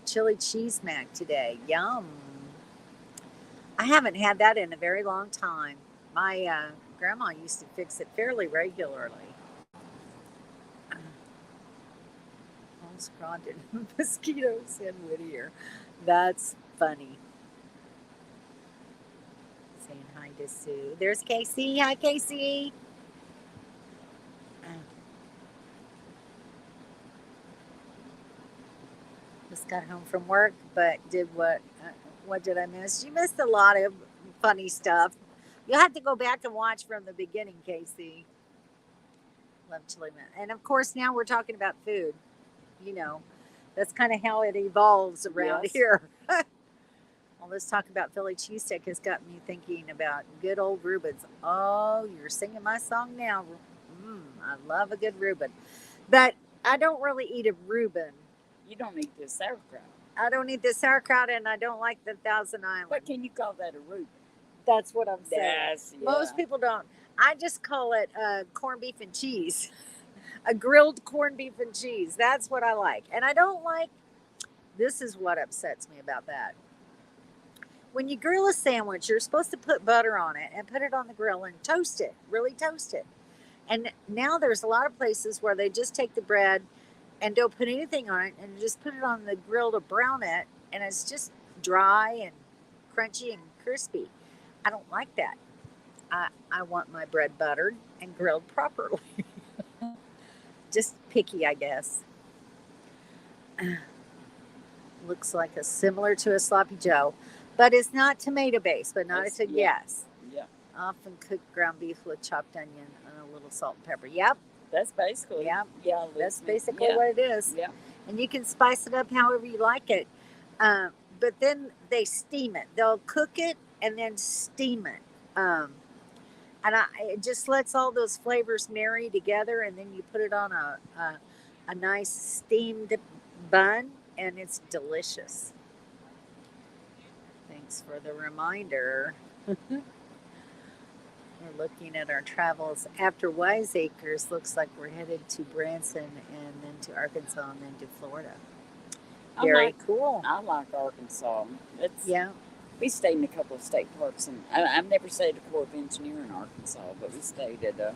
S1: Chili cheese mac today. Yum. I haven't had that in a very long time. My grandma used to fix it fairly regularly. Most grunted mosquitoes in Whittier. That's funny. Saying hi to Sue. There's Casey. Hi, Casey. Just got home from work, but did what? What did I miss? You missed a lot of funny stuff. You'll have to go back and watch from the beginning, Casey. Love chili mint. And of course, now we're talking about food. You know, that's kind of how it evolves around
S2: Yes.
S1: here. All this talk about Philly cheesesteak has got me thinking about good old Reubens. Oh, you're singing my song now. I love a good Reuben. But I don't really eat a Reuben.
S2: You don't eat the sauerkraut.
S1: I don't eat the sauerkraut and I don't like the Thousand Island.
S2: What can you call that a Reuben?
S1: That's what I'm saying.
S2: Yes, yeah.
S1: Most people don't. I just call it corned beef and cheese. A grilled corned beef and cheese. That's what I like. And I don't like, this is what upsets me about that. When you grill a sandwich, you're supposed to put butter on it and put it on the grill and toast it, really toast it. And now there's a lot of places where they just take the bread and don't put anything on it and just put it on the grill to brown it. And it's just dry and crunchy and crispy. I don't like that. I want my bread buttered and grilled properly. Just picky, I guess. Looks like a similar to a sloppy Joe, but it's not tomato based. But not
S2: That's-
S1: a yes.
S2: Yeah.
S1: Often cooked ground beef with chopped onion and a little salt and pepper. Yep,
S2: That's basically.
S1: Yeah.
S2: Yeah.
S1: that's
S2: Luke's meat.
S1: basically
S2: Yeah.
S1: what it is.
S2: Yeah.
S1: And you can spice it up however you like it. But then they steam it. They'll cook it and then steam it. It just lets all those flavors marry together, and then you put it on a nice steamed bun, and it's delicious. Thanks for the reminder. We're looking at our travels after Wiseacres. Looks like we're headed to Branson and then to Arkansas and then to Florida. Very cool.
S2: I like Arkansas.
S1: Yeah.
S2: We stayed in a couple of state parks, and I've never stayed at the Corps of Engineer in Arkansas, but we stayed at a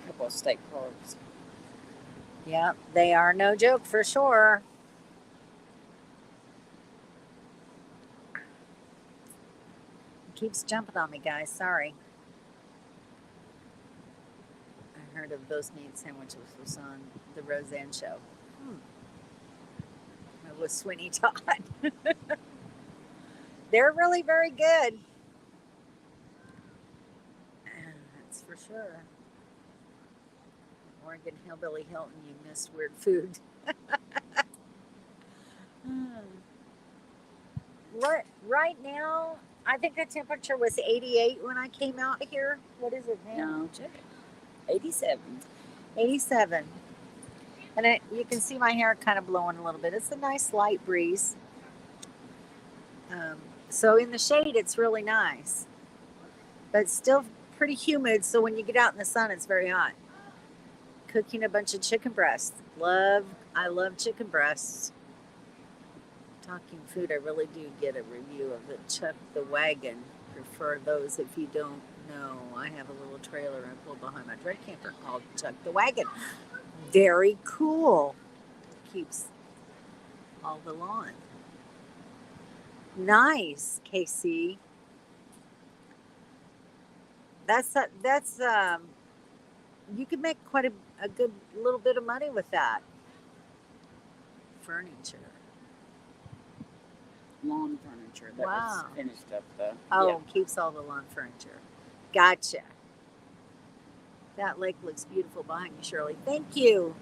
S2: couple of state parks.
S1: Yeah, they are no joke for sure. It keeps jumping on me, guys. Sorry. I heard of those meat sandwiches was on the Roseanne show. It was Sweeney Todd. They're really very good. That's for sure. Oregon Hillbilly Hilton, you missed weird food. Right now, I think the temperature was 88 when I came out here. What is it now?
S2: No, check it. 87.
S1: 87. And you can see my hair kind of blowing a little bit. It's a nice light breeze. Um, so in the shade, it's really nice, but still pretty humid. So when you get out in the sun, it's very hot. Cooking a bunch of chicken breasts. I love chicken breasts. Talking food, I really do get a review of the Chuck the Wagon. For those if you don't know, I have a little trailer I pull behind my red camper called Chuck the Wagon. Very cool. Keeps all the lawn. Nice, Casey. That's you can make quite a good little bit of money with that. Furniture.
S2: Lawn furniture that was finished up though.
S1: Oh, keeps all the lawn furniture. Gotcha. That lake looks beautiful behind you, Shirley. Thank you.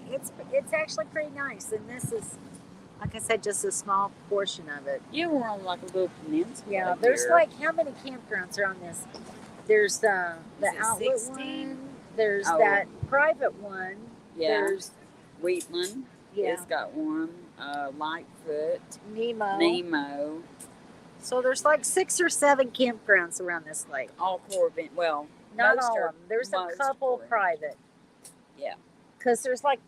S1: It's actually pretty nice, and this is, like I said, just a small portion of it.
S2: Yeah, we're on like a little peninsula.
S1: Yeah, there's
S2: here.
S1: like how many campgrounds are on this? There's the outlet
S2: 16?
S1: one. There's that private one.
S2: Yeah.
S1: There's
S2: Wheatland.
S1: Yeah.
S2: It's got one. Lightfoot.
S1: Nemo. So there's like 6 or 7 campgrounds around this lake.
S2: All Corvin. Well,
S1: not all of them. There's a couple private.
S2: Yeah.
S1: Because there's like,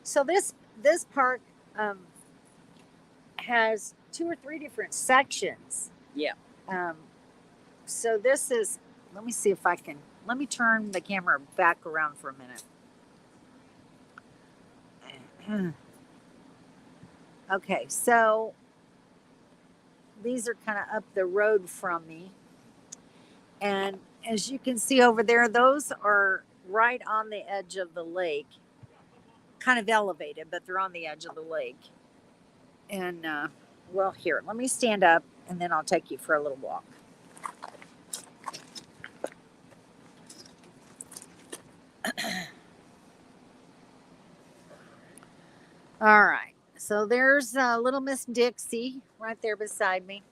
S1: so this park has 2 or 3 different sections.
S2: Yeah.
S1: So this is, let me see if I can, let me turn the camera back around for a minute. Okay, so these are kind of up the road from me. And as you can see over there, those are right on the edge of the lake. Kind of elevated, but they're on the edge of the lake. And, well, here, let me stand up and then I'll take you for a little walk. All right. So there's little Miss Dixie right there beside me.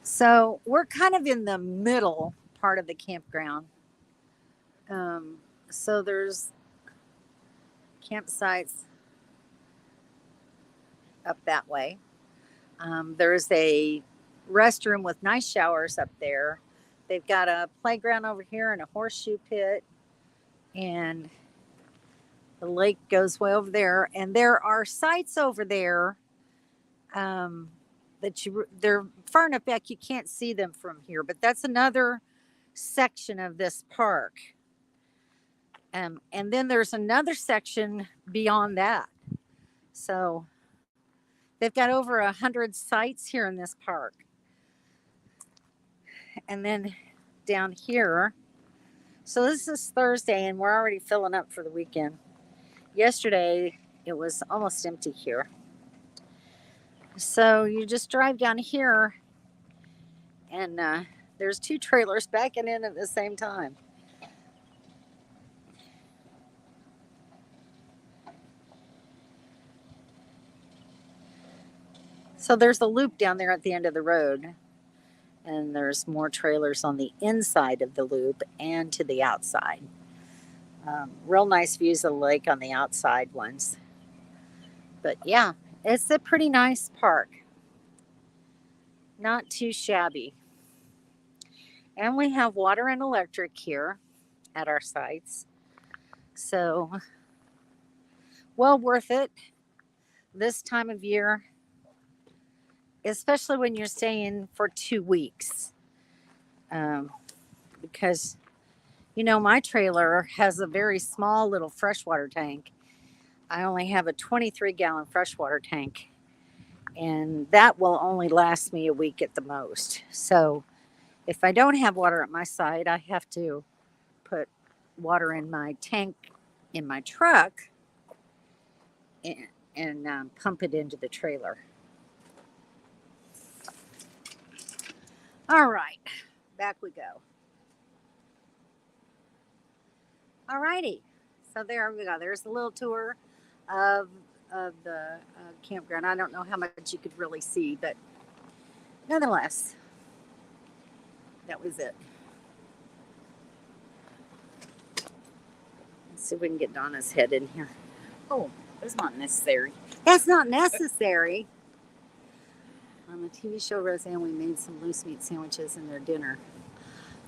S1: So we're kind of in the middle part of the campground. So there's campsites up that way. There's a restroom with nice showers up there. They've got a playground over here and a horseshoe pit, and the lake goes way over there. And there are sites over there they're far enough back you can't see them from here, but that's another section of this park. And then there's another section beyond that. So they've got over 100 sites here in this park. And then down here, so this is Thursday and we're already filling up for the weekend. Yesterday, it was almost empty here. So you just drive down here and there's 2 trailers backing in at the same time. So there's a loop down there at the end of the road, and there's more trailers on the inside of the loop and to the outside. Real nice views of the lake on the outside ones. But yeah, it's a pretty nice park. Not too shabby. And we have water and electric here at our sites. So, well worth it this time of year, especially when you're staying for 2 weeks. Because, you know, my trailer has a very small little freshwater tank. I only have a 23-gallon freshwater tank, and that will only last me a week at the most. So if I don't have water at my site, I have to put water in my tank in my truck and pump it into the trailer. All right, back we go. All righty, so there we go. There's a little tour of the campground. I don't know how much you could really see, but nonetheless, that was it. Let's see if we can get Donna's head in here.
S2: Oh, that's not necessary.
S1: That's not necessary. On the TV show Roseanne, we made some loose meat sandwiches in their dinner.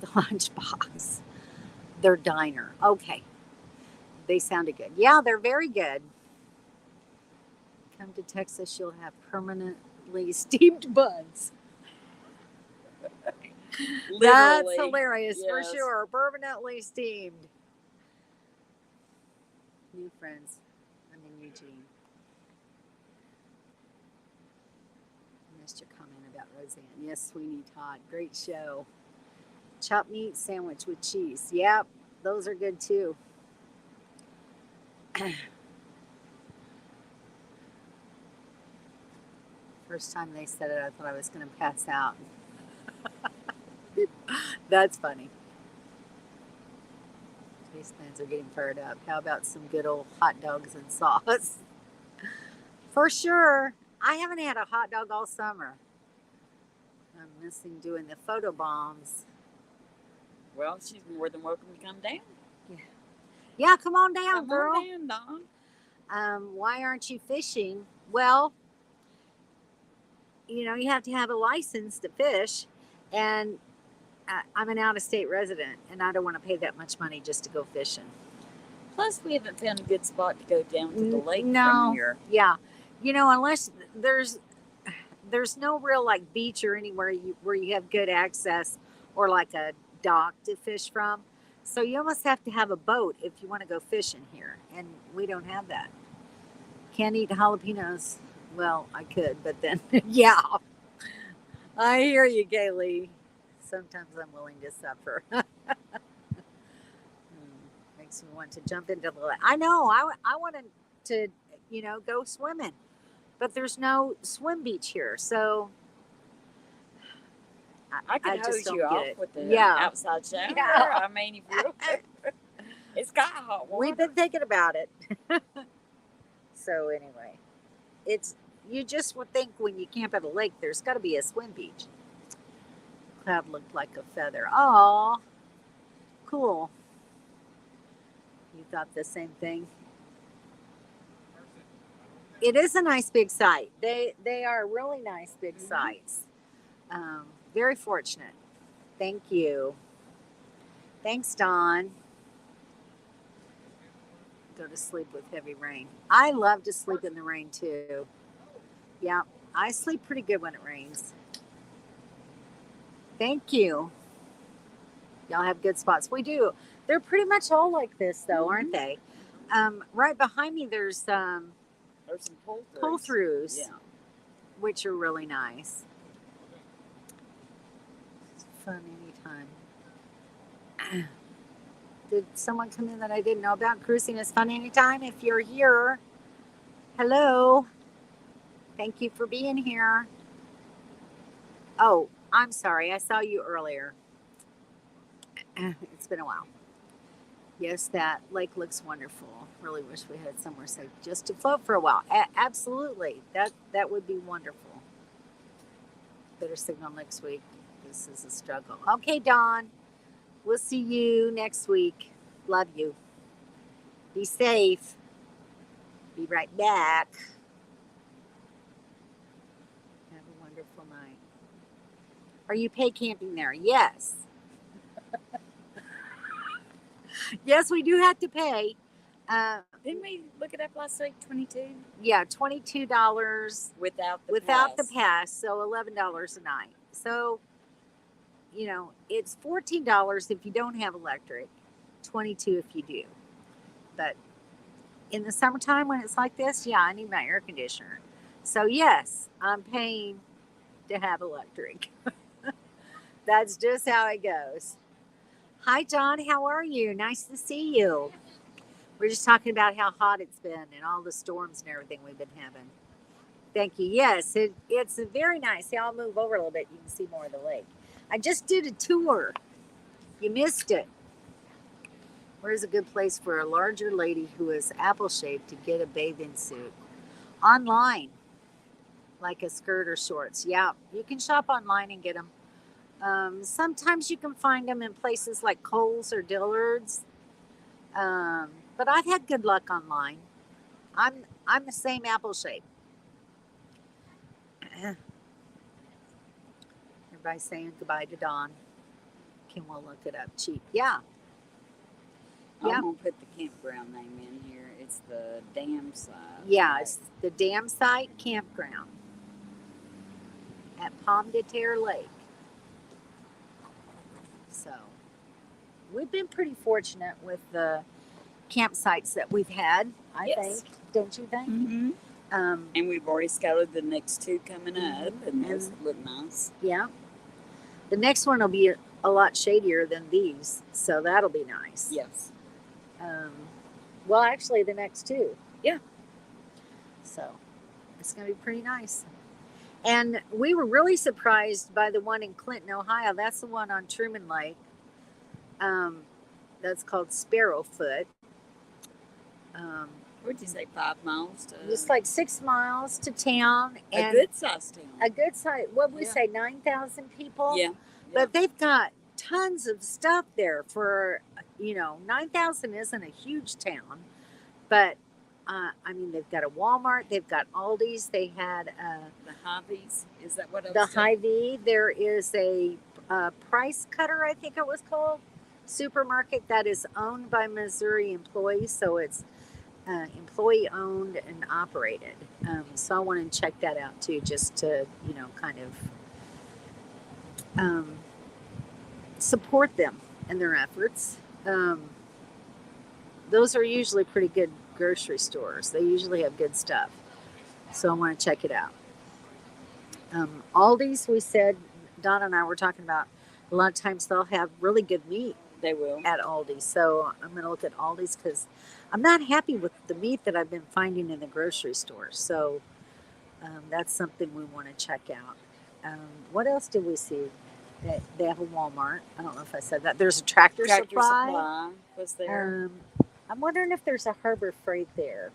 S1: The lunchbox. Their diner. Okay. They sounded good. Yeah, they're very good. Come to Texas, you'll have permanently steamed buns. That's
S2: Literally.
S1: hilarious for
S2: Yes.
S1: sure. Permanently steamed. New friends. I'm in Eugene. I missed your comment about Roseanne. Yes, Sweeney Todd. Great show. Chopped meat sandwich with cheese. Yep, those are good too. First time they said it, I thought I was going to pass out. That's funny. Taste plans are getting fired up. How about some good old hot dogs and sauce? For sure. I haven't had a hot dog all summer. I'm missing doing the photo bombs.
S2: Well, she's more than welcome to come down.
S1: Yeah, come on down,
S2: Come
S1: girl.
S2: on down, Dawn.
S1: Why aren't you fishing? Well, you know, you have to have a license to fish, and I'm an out-of-state resident, and I don't want to pay that much money just to go fishing.
S2: Plus, we haven't found a good spot to go down to the lake
S1: No.
S2: from here.
S1: Yeah, you know, unless there's no real like beach or anywhere where you have good access or like a dock to fish from. So you almost have to have a boat if you want to go fishing here, and we don't have that. Can't eat jalapenos. Well, I could, but then yeah, I hear you, Kaylee. Sometimes I'm willing to suffer. Makes me want to jump into the lake. I know. I wanted to, you know, go swimming, but there's no swim beach here, so
S2: I could
S1: just
S2: hose
S1: don't
S2: you
S1: get
S2: off
S1: it.
S2: with the
S1: Yeah.
S2: outside shower.
S1: Yeah.
S2: I mean, if you it's got hot water.
S1: We've been thinking about it. So anyway, you just would think when you camp at a lake, there's got to be a swim beach. Cloud looked like a feather. Aw, cool. You thought the same thing? It is a nice big site. They are really nice big sites. Very fortunate. Thank you. Thanks, Dawn. Go to sleep with heavy rain. I love to sleep in the rain too. Yeah, I sleep pretty good when it rains. Thank you. Y'all have good spots. We do. They're pretty much all like this though, aren't they? Right behind me there's
S2: There's some
S1: pull-throughs,
S2: Yeah.
S1: which are really nice. It's fun anytime. Did someone come in that I didn't know about? Cruising is fun anytime. If you're here, hello. Thank you for being here. Oh, I'm sorry. I saw you earlier. It's been a while. Yes, that lake looks wonderful. Really wish we had somewhere safe just to float for a while. Absolutely. That would be wonderful. Better signal next week. This is a struggle. Okay, Dawn. We'll see you next week. Love you. Be safe. Be right back. Have a wonderful night. Are you pay camping there? Yes. Yes, we do have to pay.
S2: Didn't we look it up last week? 22
S1: Yeah, $22
S2: without the
S1: without
S2: pass.
S1: the pass, so $11 a night. So, you know, it's $14 if you don't have electric, $22 if you do. But in the summertime when it's like this, yeah, I need my air conditioner. So yes, I'm paying to have electric. That's just how it goes. Hi, John. How are you? Nice to see you. We're just talking about how hot it's been and all the storms and everything we've been having. Thank you. Yes, it's very nice. See, I'll move over a little bit. You can see more of the lake. I just did a tour. You missed it. Where's a good place for a larger lady who is apple-shaped to get a bathing suit? Online. like a skirt or shorts. Yeah, you can shop online and get them. Sometimes you can find them in places like Kohl's or Dillard's, but I've had good luck online. I'm the same apple shape. Everybody's saying goodbye to Dawn. Can we look it up cheap? Yeah, yeah,
S2: I'm gonna put the campground name in here. It's the dam site.
S1: yeah. It's the Dam Site Campground at Pomme de Terre Lake. So we've been pretty fortunate with the campsites that we've had. I
S2: Yes.
S1: think, don't you think?
S2: Mm-hmm.
S1: Um,
S2: And we've already scouted the next two coming up, and those
S1: And-
S2: look nice.
S1: yeah. The next one will be a lot shadier than these, so that'll be nice.
S2: Yes.
S1: Um, well, actually, the next two.
S2: Yeah.
S1: So it's going to be pretty nice. And we were really surprised by the one in Clinton, Ohio. That's the one on Truman Lake. That's called Sparrowfoot. Um,
S2: What'd you say? 5 miles to
S1: just like 6 miles to town,
S2: a
S1: and
S2: good sized town.
S1: a good site. What would we
S2: Yeah.
S1: say, 9,000 people?
S2: Yeah.
S1: But they've got tons of stuff there for, 9,000 isn't a huge town, but I mean, they've got a Walmart, they've got Aldi's, they had
S2: The Hobbies. Is that what I
S1: the
S2: was saying?
S1: Hy-Vee. There is a Price Cutter, I think it was called, supermarket that is owned by Missouri employees, so it's employee owned and operated. So I want to check that out too, just to kind of support them in their efforts. Those are usually pretty good grocery stores. They usually have good stuff. So I want to check it out. Aldi's, we said, Donna and I were talking about, a lot of times they'll have really good meat
S2: They will.
S1: at Aldi's. So I'm going to look at Aldi's because I'm not happy with the meat that I've been finding in the grocery stores. So that's something we want to check out. What else did we see? They have a Walmart. I don't know if I said that. There's a Tractor Supply.
S2: Was there.
S1: I'm wondering if there's a Harbor Freight there.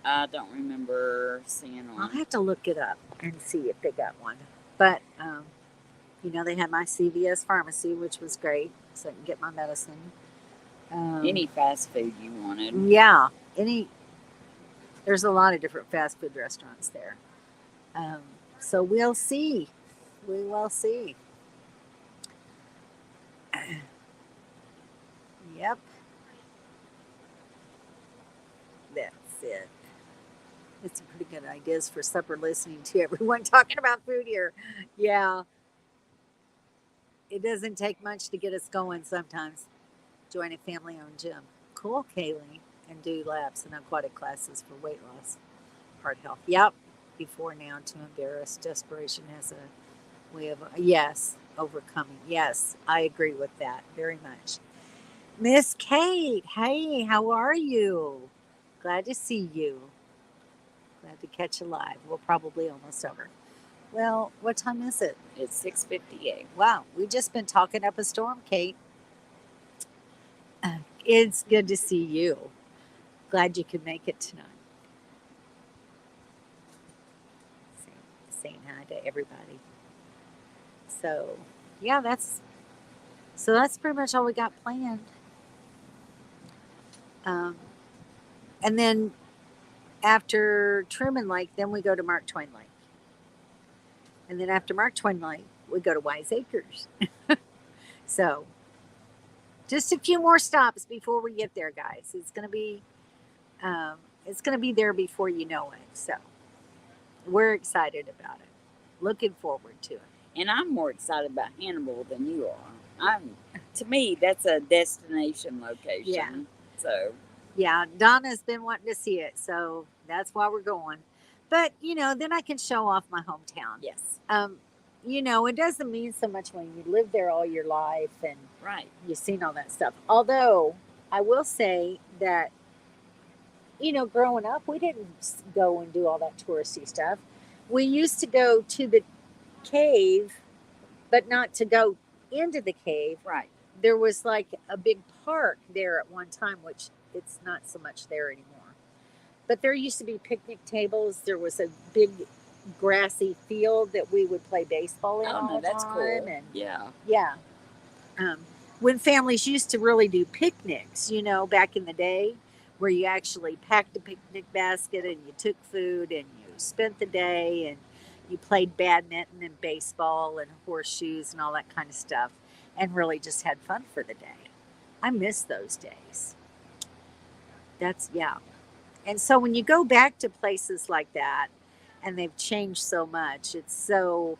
S2: I don't remember seeing
S1: I'll
S2: one.
S1: have to look it up and see if they got one. But, they had my CVS pharmacy, which was great, so I can get my medicine.
S2: Any fast food you wanted.
S1: Yeah, there's a lot of different fast food restaurants there. So we'll see. We will see. Yep. That's it. It's some pretty good ideas for supper listening to everyone talking about food here. Yeah. It doesn't take much to get us going sometimes. Join a family owned gym. Cool, Kaylee. And do laps and aquatic classes for weight loss, heart health. Yep. Before now, too embarrassed. Desperation has a way of, yes, overcoming. Yes, I agree with that very much. Miss Kate, hey, how are you? Glad to see you. Glad to catch you live. We're probably almost over. Well, what time is it?
S2: It's 6:58.
S1: Wow, we've just been talking up a storm, Kate. It's good to see you. Glad you could make it tonight. Saying hi to everybody. So, yeah, that's pretty much all we got planned. And then after Truman Lake, then we go to Mark Twain Lake. And then after Mark Twain Lake, we go to Wise Acres. So, just a few more stops before we get there, guys. It's gonna be there before you know it. So, we're excited about it. Looking forward to it.
S2: And I'm more excited about Hannibal than you are. To me, that's a destination location.
S1: Yeah.
S2: So.
S1: Yeah, Donna's been wanting to see it, so that's why we're going. But then I can show off my hometown.
S2: Yes.
S1: It doesn't mean so much when you live there all your life and
S2: Right.
S1: you've seen all that stuff. Although I will say that, growing up, we didn't go and do all that touristy stuff. We used to go to the cave, but not to go into the cave.
S2: Right.
S1: There was like a big park there at one time, which it's not so much there anymore. But there used to be picnic tables. There was a big grassy field that we would play baseball in
S2: Oh
S1: all
S2: no,
S1: the
S2: that's
S1: time.
S2: cool.
S1: And
S2: Yeah.
S1: yeah, um, when families used to really do picnics, back in the day, where you actually packed a picnic basket and you took food and you spent the day and you played badminton and baseball and horseshoes and all that kind of stuff and really just had fun for the day. I miss those days. Yeah. And so when you go back to places like that and they've changed so much, it's so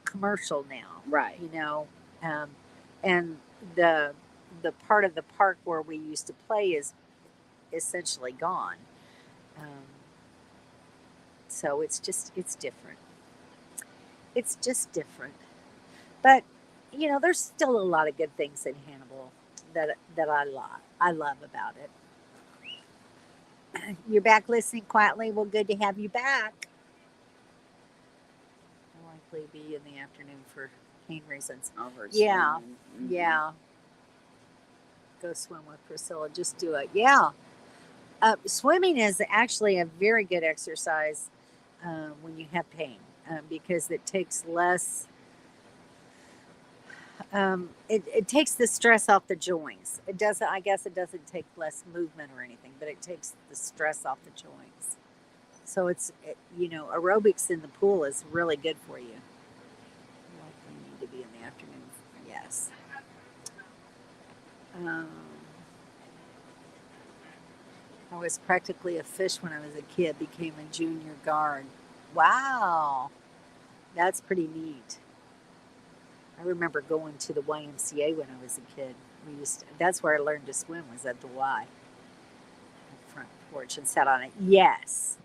S1: commercial now,
S2: Right.
S1: you know, um, and the the part of the park where we used to play is essentially gone. Um, so it's different. It's just different. But there's still a lot of good things in Hannibal that I love about it. You're back listening quietly. Well, good to have you back. I'll likely be in the afternoon for cane reasons.
S2: Over
S1: Yeah,
S2: swimming. Mm-hmm.
S1: yeah. Go swim with Priscilla. Just do it. Yeah. Swimming is actually a very good exercise when you have pain because it takes less. It takes the stress off the joints. It doesn't. I guess it doesn't take less movement or anything, but it takes the stress off the joints. So aerobics in the pool is really good for you. Likely need to be in the afternoon. Yes. Um, I was practically a fish when I was a kid. Became a junior guard. Wow, that's pretty neat. I remember going to the YMCA when I was a kid. That's where I learned to swim was at the Y front porch and sat on it. Yes,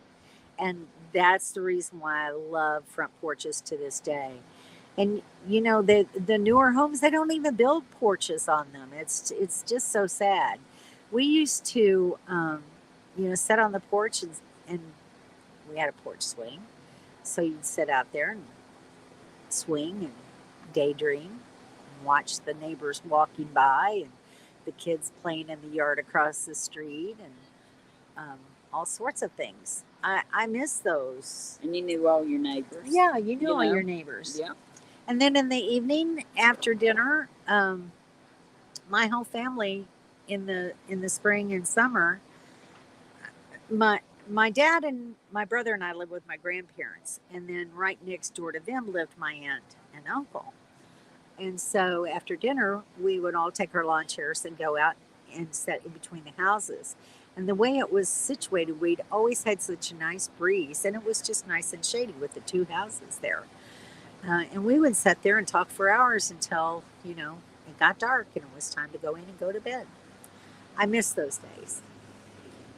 S1: and that's the reason why I love front porches to this day. And the newer homes they don't even build porches on them. It's just so sad. We used to sit on the porch and we had a porch swing, so you'd sit out there and swing and daydream and watch the neighbors walking by and the kids playing in the yard across the street and all sorts of things. I miss those.
S2: And you knew all your neighbors.
S1: Yeah, you knew
S2: You
S1: all
S2: know.
S1: your neighbors.
S2: Yeah.
S1: And then in the evening after dinner, my whole family in the spring and summer, my my dad and my brother and I lived with my grandparents, and then right next door to them lived my aunt and uncle. And so after dinner, we would all take our lawn chairs and go out and sit in between the houses. And the way it was situated, we'd always had such a nice breeze, and it was just nice and shady with the two houses there. And we would sit there and talk for hours until, it got dark and it was time to go in and go to bed. I miss those days.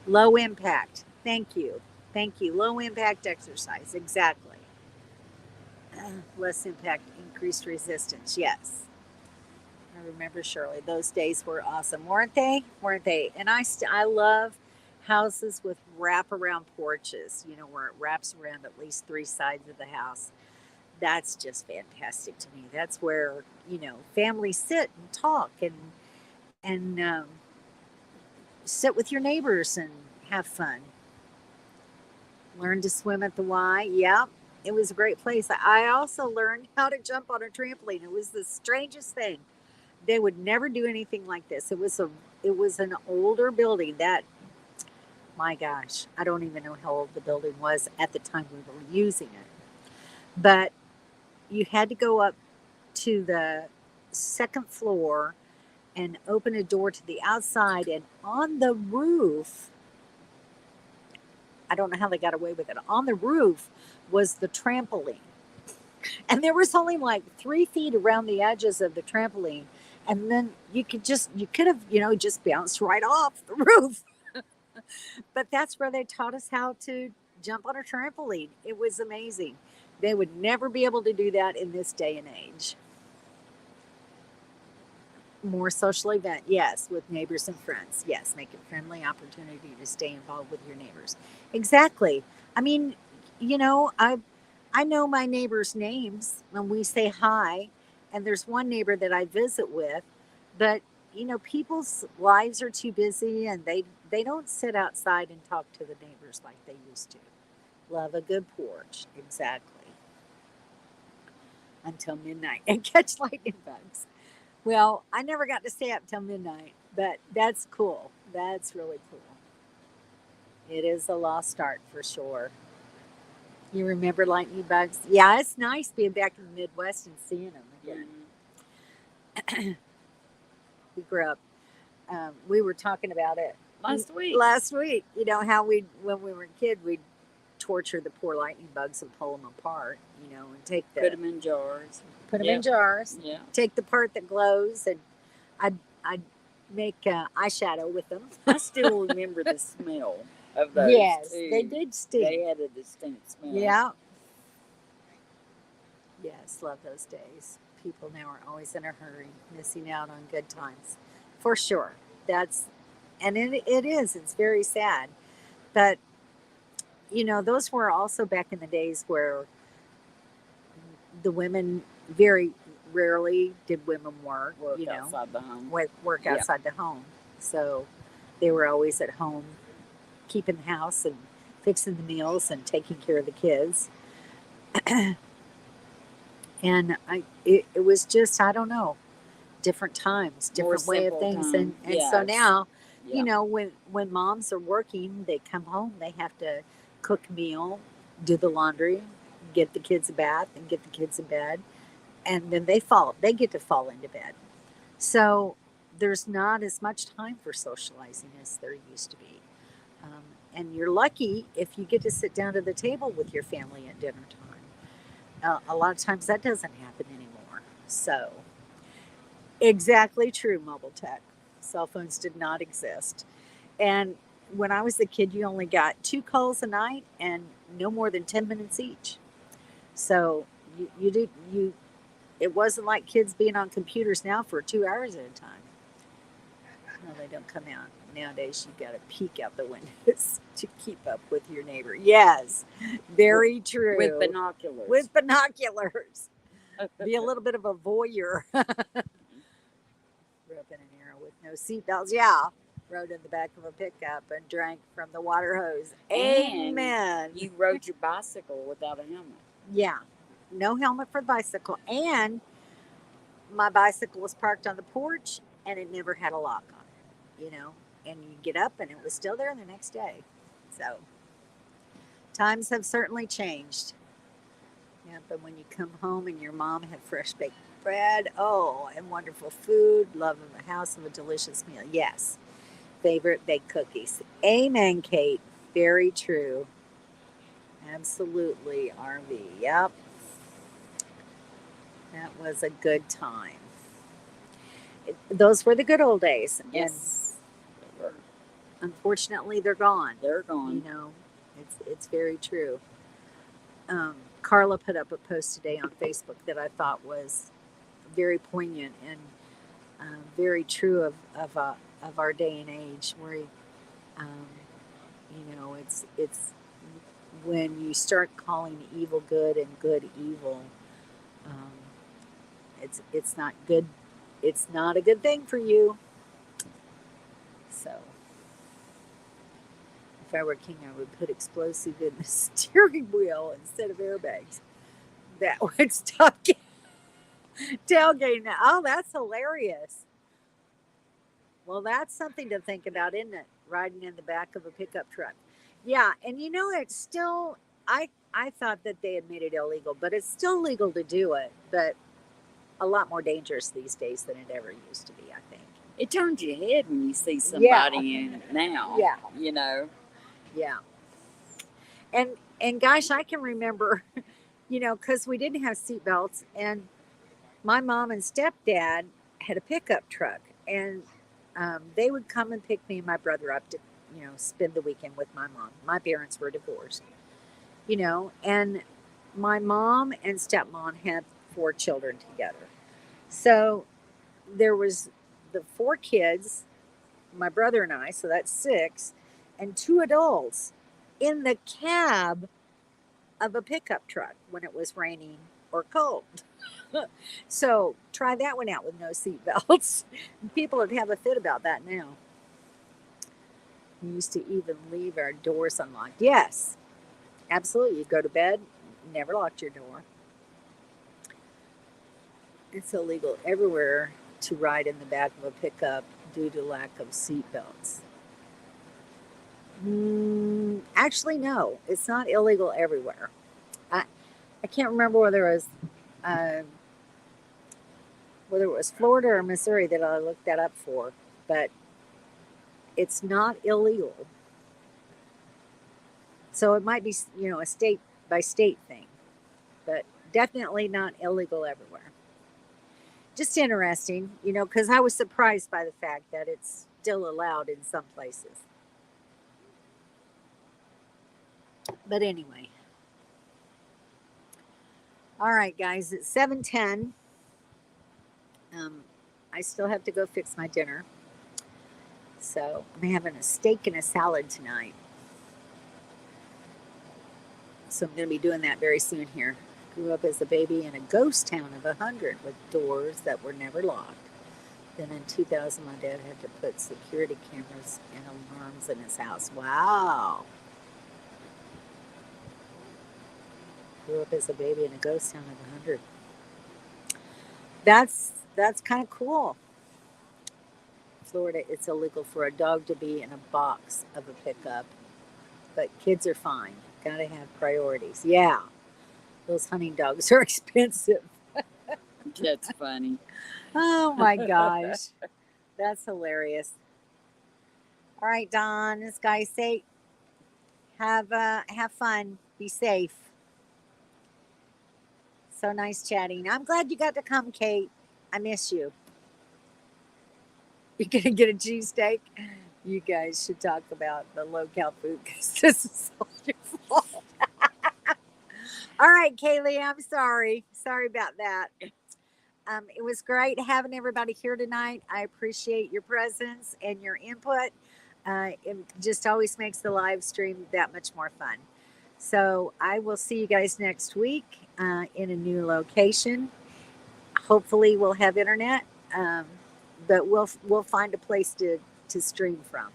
S1: Low impact. Thank you. Thank you. Low impact exercise. Exactly. Less impact, increased resistance. Yes. I remember Shirley. Those days were awesome, weren't they? Weren't they? And I love houses with wraparound porches, where it wraps around at least three sides of the house. That's just fantastic to me. That's where families sit and talk and sit with your neighbors and have fun. Learn to swim at the Y. Yeah, it was a great place. I also learned how to jump on a trampoline. It was the strangest thing. They would never do anything like this. It was an older building that, my gosh, I don't even know how old the building was at the time we were using it. But you had to go up to the second floor and open a door to the outside, and on the roof, I don't know how they got away with it. On the roof was the trampoline. And there was only like 3 feet around the edges of the trampoline. And then you could have, just bounced right off the roof. But that's where they taught us how to jump on a trampoline. It was amazing. They would never be able to do that in this day and age. More social event, yes, with neighbors and friends. Yes, make it friendly opportunity to stay involved with your neighbors. Exactly. I mean, I know my neighbors' names when we say hi, and there's one neighbor that I visit with, but people's lives are too busy and they don't sit outside and talk to the neighbors like they used to. Love a good porch. Exactly. Until midnight and catch lightning bugs. Well, I never got to stay up till midnight, but that's cool. That's really cool. It is a lost art for sure. You remember lightning bugs? Yeah, it's nice being back in the Midwest and seeing them again. We grew up. We were talking about it
S2: Last week.
S1: Last week, you know how we, when we were a kid, we'd torture the poor lightning bugs and pull them apart, you know, and take the
S2: Put them in jars.
S1: put them in jars.
S2: Yeah.
S1: Take the part that glows, and I'd make eyeshadow with them.
S2: I still remember the smell of those.
S1: Yes,
S2: too.
S1: they did stink.
S2: They had a distinct smell.
S1: Yeah. Yes, love those days. People now are always in a hurry, missing out on good times, for sure. That's, and it is. It's very sad, but you know, those were also back in the days where the women very rarely did women work.
S2: Work
S1: you know,
S2: outside the home.
S1: work
S2: Yeah.
S1: outside the home. So they were always at home, keeping the house and fixing the meals and taking care of the kids. And it was just, I don't know, different times,
S2: More
S1: different way of
S2: simple
S1: things.
S2: time.
S1: And
S2: Yeah,
S1: so
S2: it's-
S1: now,
S2: Yeah.
S1: you know, when moms are working, they come home, they have to cook a meal, do the laundry, get the kids a bath, and get the kids in bed, and then they get to fall into bed. So there's not as much time for socializing as there used to be. And you're lucky if you get to sit down to the table with your family at dinner time. A lot of times that doesn't happen anymore. So, exactly true, mobile tech. Cell phones did not exist. And when I was a kid, you only got 2 calls a night and no more than 10 minutes each. So, it wasn't like kids being on computers now for 2 hours at a time. No, they don't come out. Nowadays, you got to peek out the windows to keep up with your neighbor. Yes, very true.
S2: With binoculars.
S1: With binoculars. Be a little bit of a voyeur. Grew up in an era with no seatbelts. Yeah. Rode in the back of a pickup and drank from the water hose.
S2: And
S1: Amen.
S2: You rode your bicycle without a helmet.
S1: Yeah. No helmet for the bicycle. And my bicycle was parked on the porch and it never had a lock on it, you know. And you get up and it was still there the next day. So times have certainly changed. Yeah, but when you come home and your mom had fresh baked bread, oh, and wonderful food, love of a house of a delicious meal. Yes. Favorite baked cookies. Amen, Kate. Very true. Absolutely, RV. Yep. That was a good time. Those were the good old days.
S2: Yes.
S1: And unfortunately, they're gone.
S2: They're gone.
S1: You know, it's very true. Carla put up a post today on Facebook that I thought was very poignant and very true of our day and age. Where you know, it's when you start calling evil good and good evil. Um, it's not good. It's not a good thing for you. So, if I were king, I would put explosive in the steering wheel instead of airbags. That would stop tailgating. Oh, that's hilarious. Well, that's something to think about, isn't it? Riding in the back of a pickup truck. Yeah, and you know, it's still. I thought that they had made it illegal, but it's still legal to do it. But a lot more dangerous these days than it ever used to be, I think.
S2: It turns your head when you see somebody in it now.
S1: Yeah.
S2: You know.
S1: Yeah. And gosh, I can remember, you know, because we didn't have seatbelts, and my mom and stepdad had a pickup truck, and they would come and pick me and my brother up to, you know, spend the weekend with my mom. My parents were divorced, you know, and my mom and stepmom had 4 children together. So there was the 4 kids, my brother and I, so that's 6, and 2 adults in the cab of a pickup truck when it was raining or cold. So try that one out with no seatbelts. People would have a fit about that now. We used to even leave our doors unlocked. Yes. Absolutely. You go to bed, never locked your door. It's illegal everywhere to ride in the back of a pickup due to lack of seat belts. Actually, no, it's not illegal everywhere. I, I can't remember uh, whether it was Florida or Missouri that I looked that up for, but it's not illegal. So it might be, a state by state thing, but definitely not illegal everywhere. Just interesting, because I was surprised by the fact that it's still allowed in some places. But anyway, all right, guys, it's 7:10. Um, I still have to go fix my dinner, so I'm having a steak and a salad tonight. So I'm going to be doing that very soon here. Grew up as a baby in a ghost town of 100 with doors that were never locked. Then in 2000, my dad had to put security cameras and alarms in his house. Wow. Grew up as a baby in a ghost town of 100. That's kind of cool. Florida, it's illegal for a dog to be in a box of a pickup, but kids are fine. Gotta have priorities. Yeah, those hunting dogs are expensive.
S2: That's funny.
S1: Oh my gosh, that's hilarious. All right, Don, this guy say, have fun, be safe. So nice chatting. I'm glad you got to come, Kate. I miss you. You're gonna get a cheesesteak. You guys should talk about the low cal food because this is all your fault. All right, Kaylee, I'm sorry. Sorry about that. It was great having everybody here tonight. I appreciate your presence and your input. It just always makes the live stream that much more fun. So I will see you guys next week in a new location. Hopefully, we'll have internet, um, but we'll find a place to stream from.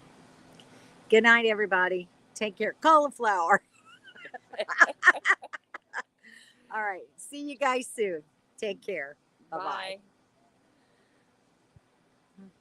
S1: Good night, everybody. Take care. Cauliflower. All right. See you guys soon. Take care. Bye bye.
S2: Bye.